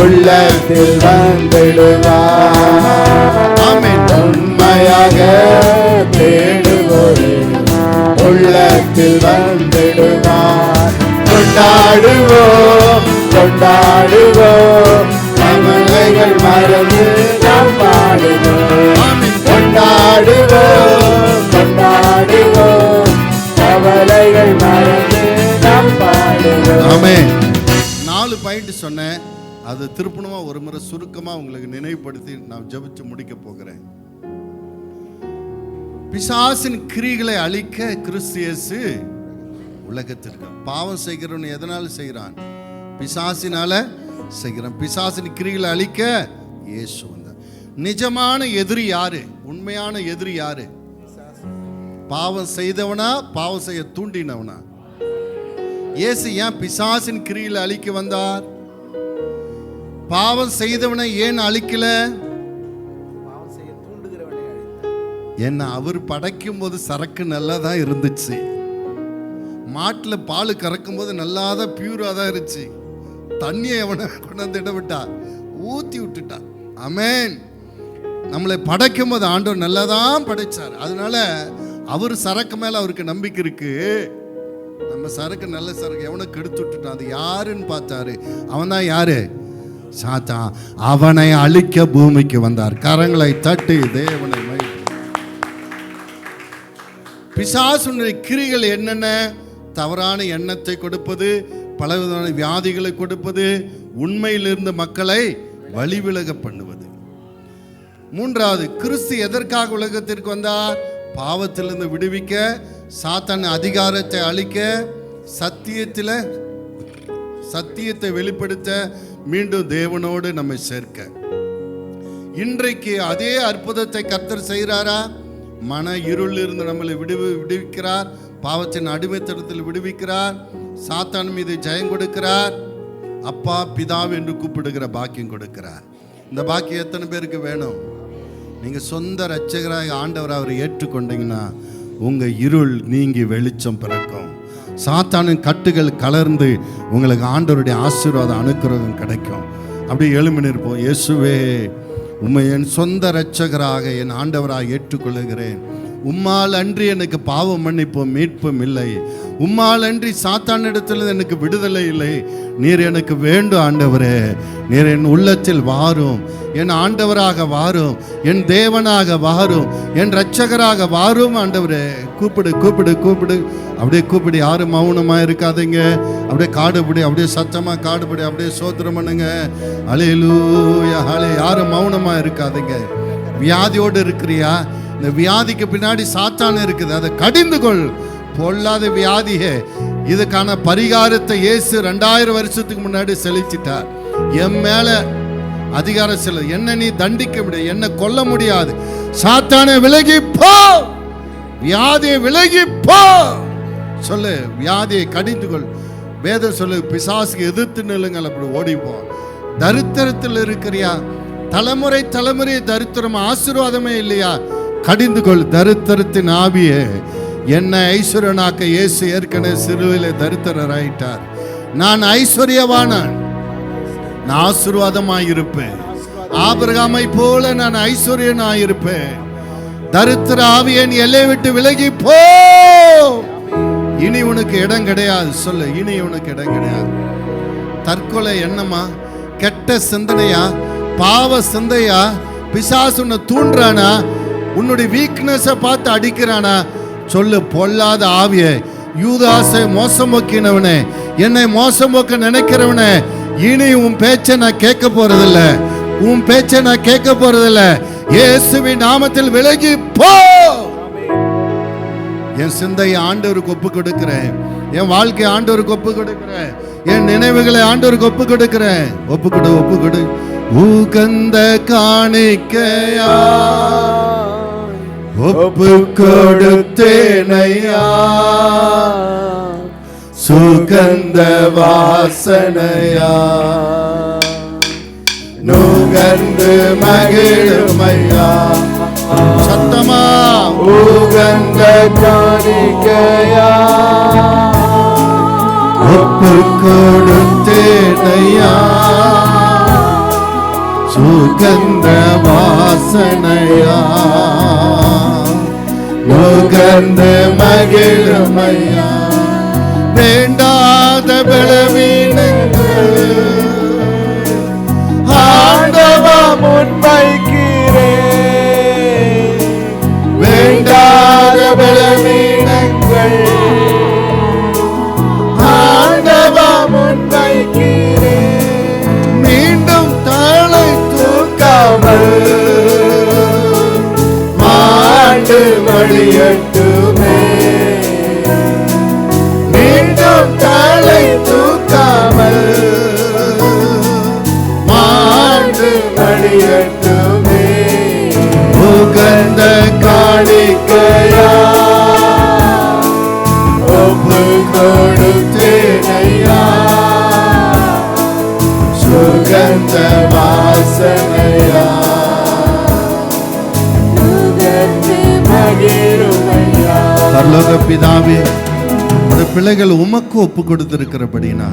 உள்ளத்தில் வந்திடுவார். ஆமென். உண்மையாக தேடுவோரே உள்ளத்தில் வந்திடுவார். கொண்டாடுவோம் கொண்டாடுவோம், கவலைகள் மறந்து நாம் பாடுவோம். கொண்டாடுவோம் கொண்டாடுவோம், கவலைகள் மறந்து நாம் பாடுவோம். ஆமென். 4 பாயிண்ட் சொன்னேன். அது திருப்பணமா ஒரு முறை சுருக்கமா உங்களுக்கு நினைவுபடுத்தி நான் ஜெபிச்சு முடிக்க போகிறேன். பிசாசின் கிரிகளை அழிக்க கிறிஸ்து இயேசு உலகத்திற்கு. பாவம் செய்கிறவன் எதனால செய்கிறான்? பிசாசினால செய்கிறான். பிசாசின் கிரிகளை அழிக்க இயேசு வந்தார். நிஜமான எதிரி யாரு? உண்மையான எதிரி யாரு? பாவம் செய்தவனா, பாவம் செய்ய தூண்டினவனா? இயேசு ஏன் பிசாசின் கிரிகளை அழிக்க வந்தார்? பாவம் செய்தவனை ஏன் அழிக்கல? என்ன, அவர் படைக்கும் போது சரக்கு நல்லா தான் இருந்துச்சு. மாட்டில் பால் கறக்கும் போது நல்லா தான் பியூரா தான் இருந்துச்சு. தண்ணியை எவனை கொண்டாந்து இட விட்டா? ஊத்தி விட்டுட்டா. ஆமென். நம்மளை படைக்கும் போது ஆண்டவர் நல்லா தான் படைச்சார். அதனால அவர் சரக்கு மேல அவருக்கு நம்பிக்கை இருக்கு. நம்ம சரக்கு நல்ல சரக்கு எவனை கெடுத்து விட்டுட்டான். அது யாருன்னு பார்த்தாரு. அவன் தான் யாரு? சாத்தான். அவனை அழிக்க பூமிக்கு வந்தார். கரங்களை தட்டி தேவனை பிசாசுடைய கிரிகள் என்னென்ன? தவறான எண்ணத்தை கொடுப்பது, பலவிதமான வியாதிகளை கொடுப்பது, உண்மையிலிருந்து மக்களை வழிவிலக பண்ணுவது. 3வது, கிறிஸ்து எதற்காக உலகத்திற்கு வந்தார்? பாவத்திலிருந்து விடுவிக்க, சாத்தான் அதிகாரத்தை அழிக்க, சத்தியத்தை வெளிப்படுத்த, மீண்டும் தேவனோடு நம்மை சேர்க்க. இன்றைக்கு அதே அற்புதத்தை கர்த்தர் செய்கிறாரா? மன இருள் இருந்து நம்மளை விடுவிக்கிறார். பாவத்தின் அடிமைத்தனத்தில் விடுவிக்கிறார், சாத்தான் மீது ஜெயம் கொடுக்கிறார், அப்பா பிதாவு என்று கூப்பிடுகிற பாக்கியம் கொடுக்கிறார். இந்த பாக்கியம் எத்தனை பேருக்கு வேணும்? நீங்க சொந்த இரட்சகராக ஆண்டவர் அவரை ஏற்றுக்கொண்டீங்கன்னா உங்க இருள் நீங்கி வெளிச்சம் பிறக்கும். சாத்தானின் கட்டுகள் கலர்ந்து உங்களுக்கு ஆண்டவருடைய ஆசீர்வாதம் அனுக்கிரகம் கிடைக்கும். அப்படி எழும்பி நிற்போம். இயேசுவே, உம்மை என் சொந்த இரட்சகராக என் ஆண்டவராக ஏற்றுக்கொள்ளுகிறேன். உம்மால் அன்றி எனக்கு பாவம் மன்னிப்பும் மீட்பும் இல்லை. உம்மால் அன்றி சாத்தானிடத்தில் எனக்கு விடுதலை இல்லை. நீர் எனக்கு வேண்டும் ஆண்டவரே. நீர் என் உள்ளத்தில் வாரும், என் ஆண்டவராக வாரும், என் தேவனாக வாரும், என் இரட்சகராக வாரும் ஆண்டவரே. கூப்பிடு கூப்பிடு கூப்பிடு. அப்படியே கூப்பிடு. யாரும் மௌனமாக இருக்காதீங்க. அப்படியே காடுபடி, அப்படியே சத்தமாக காடுபடி, அப்படியே சோத்திரம் பண்ணுங்க. ஹல்லேலூயா ஹல்லே. யாரும் மௌனமாக இருக்காதீங்க. வியாதியோடு இருக்கிறியா? இந்த வியாதிக்கு பின்னாடி சாத்தான் இருக்குது, அதை கடிந்து கொள். பொல்லாத வியாதியே, இதுக்கான பரிகாரத்தை இயேசு 2000 வருஷத்துக்கு முன்னாடி செலுத்திட்டார். என் மேல அதிகாரம் செல்ல, என்ன நீ தண்டிக்க முடியாது, என்ன கொல்ல முடியாது. சாத்தானே விலகி போ, வியாதியை விலகி போ சொல்லு. வியாதியை கடிந்து கொள். வேதம் சொல்லு, பிசாசுக்கு எதிர்த்து நில்லுங்கள். அப்படி ஓடிப்போம். தரித்திரத்தில் இருக்கிறியா? தலைமுறை தலைமுறை தரித்திரம், ஆசீர்வாதமே இல்லையா? கடிந்து கொள். தரித்திரத்தின் ஆவியே, என்னை ஐஸ்வர்யனாக்க இயேசு ஏற்கனவே சிலுவையிலே தரித்திரராயிட்டார். நான் ஐஸ்வர்யவானான், நான் ஆசீர்வாதமாயிருப்பேன். ஆபிரகாமை போல நான் ஐஸ்வர்யனாயிருப்பேன். தரித்திர ஆவியை நீ எல்லை விட்டு விலகி போ. இனி உனக்கு இடம் கிடையாது. சொல்லு, இனி உனக்கு இடம் கிடையாது. தற்கொலை எண்ணமா, கெட்ட சிந்தனையா, பாவ சிந்தையா, பிசாசு உன்னை தூண்டுறானா, உன்னுடைய வீக்னஸை பார்த்து அடிக்கிறானா? சொல்லு, பொல்லாத ஆவியே, யூதாசை மோசம் போக்கினவனே, என்னை மோசம் போக்க நினைக்கிறவனே, இனி உன் பேச்சை நான் கேட்க போறதில்ல. உன் பேச்சை நான் கேட்க போறதில்ல. இயேசுவின் நாமத்தில் விலகி போ. என் சிந்தையை ஆண்டவருக்கு ஒப்பு கொடுக்கிறேன். என் வாழ்க்கை ஆண்டவருக்கு ஒப்பு கொடுக்கிறேன். என் நினைவுகளை ஆண்டவருக்கு ஒப்பு கொடுக்கிறேன். ஒப்பு கொடு, ஒப்பு கொடு. உகந்த காணிக்கையா ஒப்பு கொடுத்தேனையா, சுகந்த வாசனையா, நுகர்ந்து மகிழுமையா. சத்தமா, உகந்த காணிக்கையா ஒப்பு கொடுத்தேனையா, சுகந்த வாசனையா, நுகர்ந்து மகிழுமையா. வேண்டாத பலவீனங்கள் ஆண்டவா முன்வைக்கிறேன். வேண்டாத பலவீனங்கள் ஆண்டவா முன்வைக்கிறேன். மீண்டும் தலை தூக்காமல் மாண்டு வழியட்டுமே. மீண்டும் தலை தூக்காமல் மாண்டு வழியட்டுமே. உகந்த காணிக்கையா ஒப்பு கொடுத்தேனையா, சுகந்த வாசனையா, பரலோக பிதாவே, ஒரு பிள்ளைகள் உமக்கு ஒப்பு கொடுத்திருக்கிறபடினா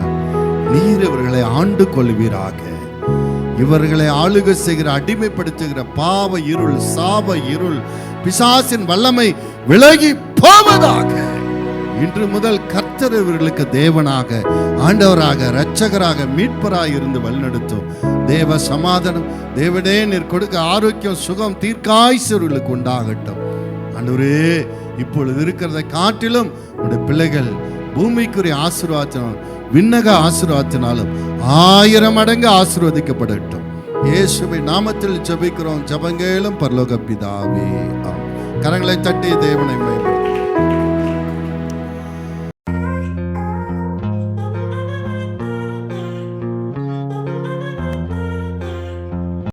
நீர் இவர்களை ஆண்டு கொள்வீராக. இவர்களை ஆளுகை செய்கிற, அடிமைப்படுத்துகிற பாவ இருள், சாப இருள், பிசாசின் வல்லமை விலகி போவதாக. இன்று முதல் கர்த்தர் இவர்களுக்கு தேவனாக, ஆண்டவராக, இரட்சகராக, மீட்பராக இருந்து வழிநடத்தும். தேவ சமாதானம், தேவனே நீர் கொடுக்க ஆரோக்கியம், சுகம், தீர்க்காயுசுகளுக்கு உண்டாகட்டும். ஆண்டவரே, இப்பொழுது இருக்கிறதை காட்டிலும் உடைய பிள்ளைகள் பூமிக்குரிய ஆசீர்வாதத்தினாலும் விண்ணக ஆசீர்வாதத்தினாலும் 1000 மடங்கு ஆசீர்வதிக்கப்படட்டும். இயேசுவின் நாமத்தில் ஜெபிக்கிறோம். ஜெபங்களும் பரலோக பிதாவே. கரங்களை தட்டி தேவனை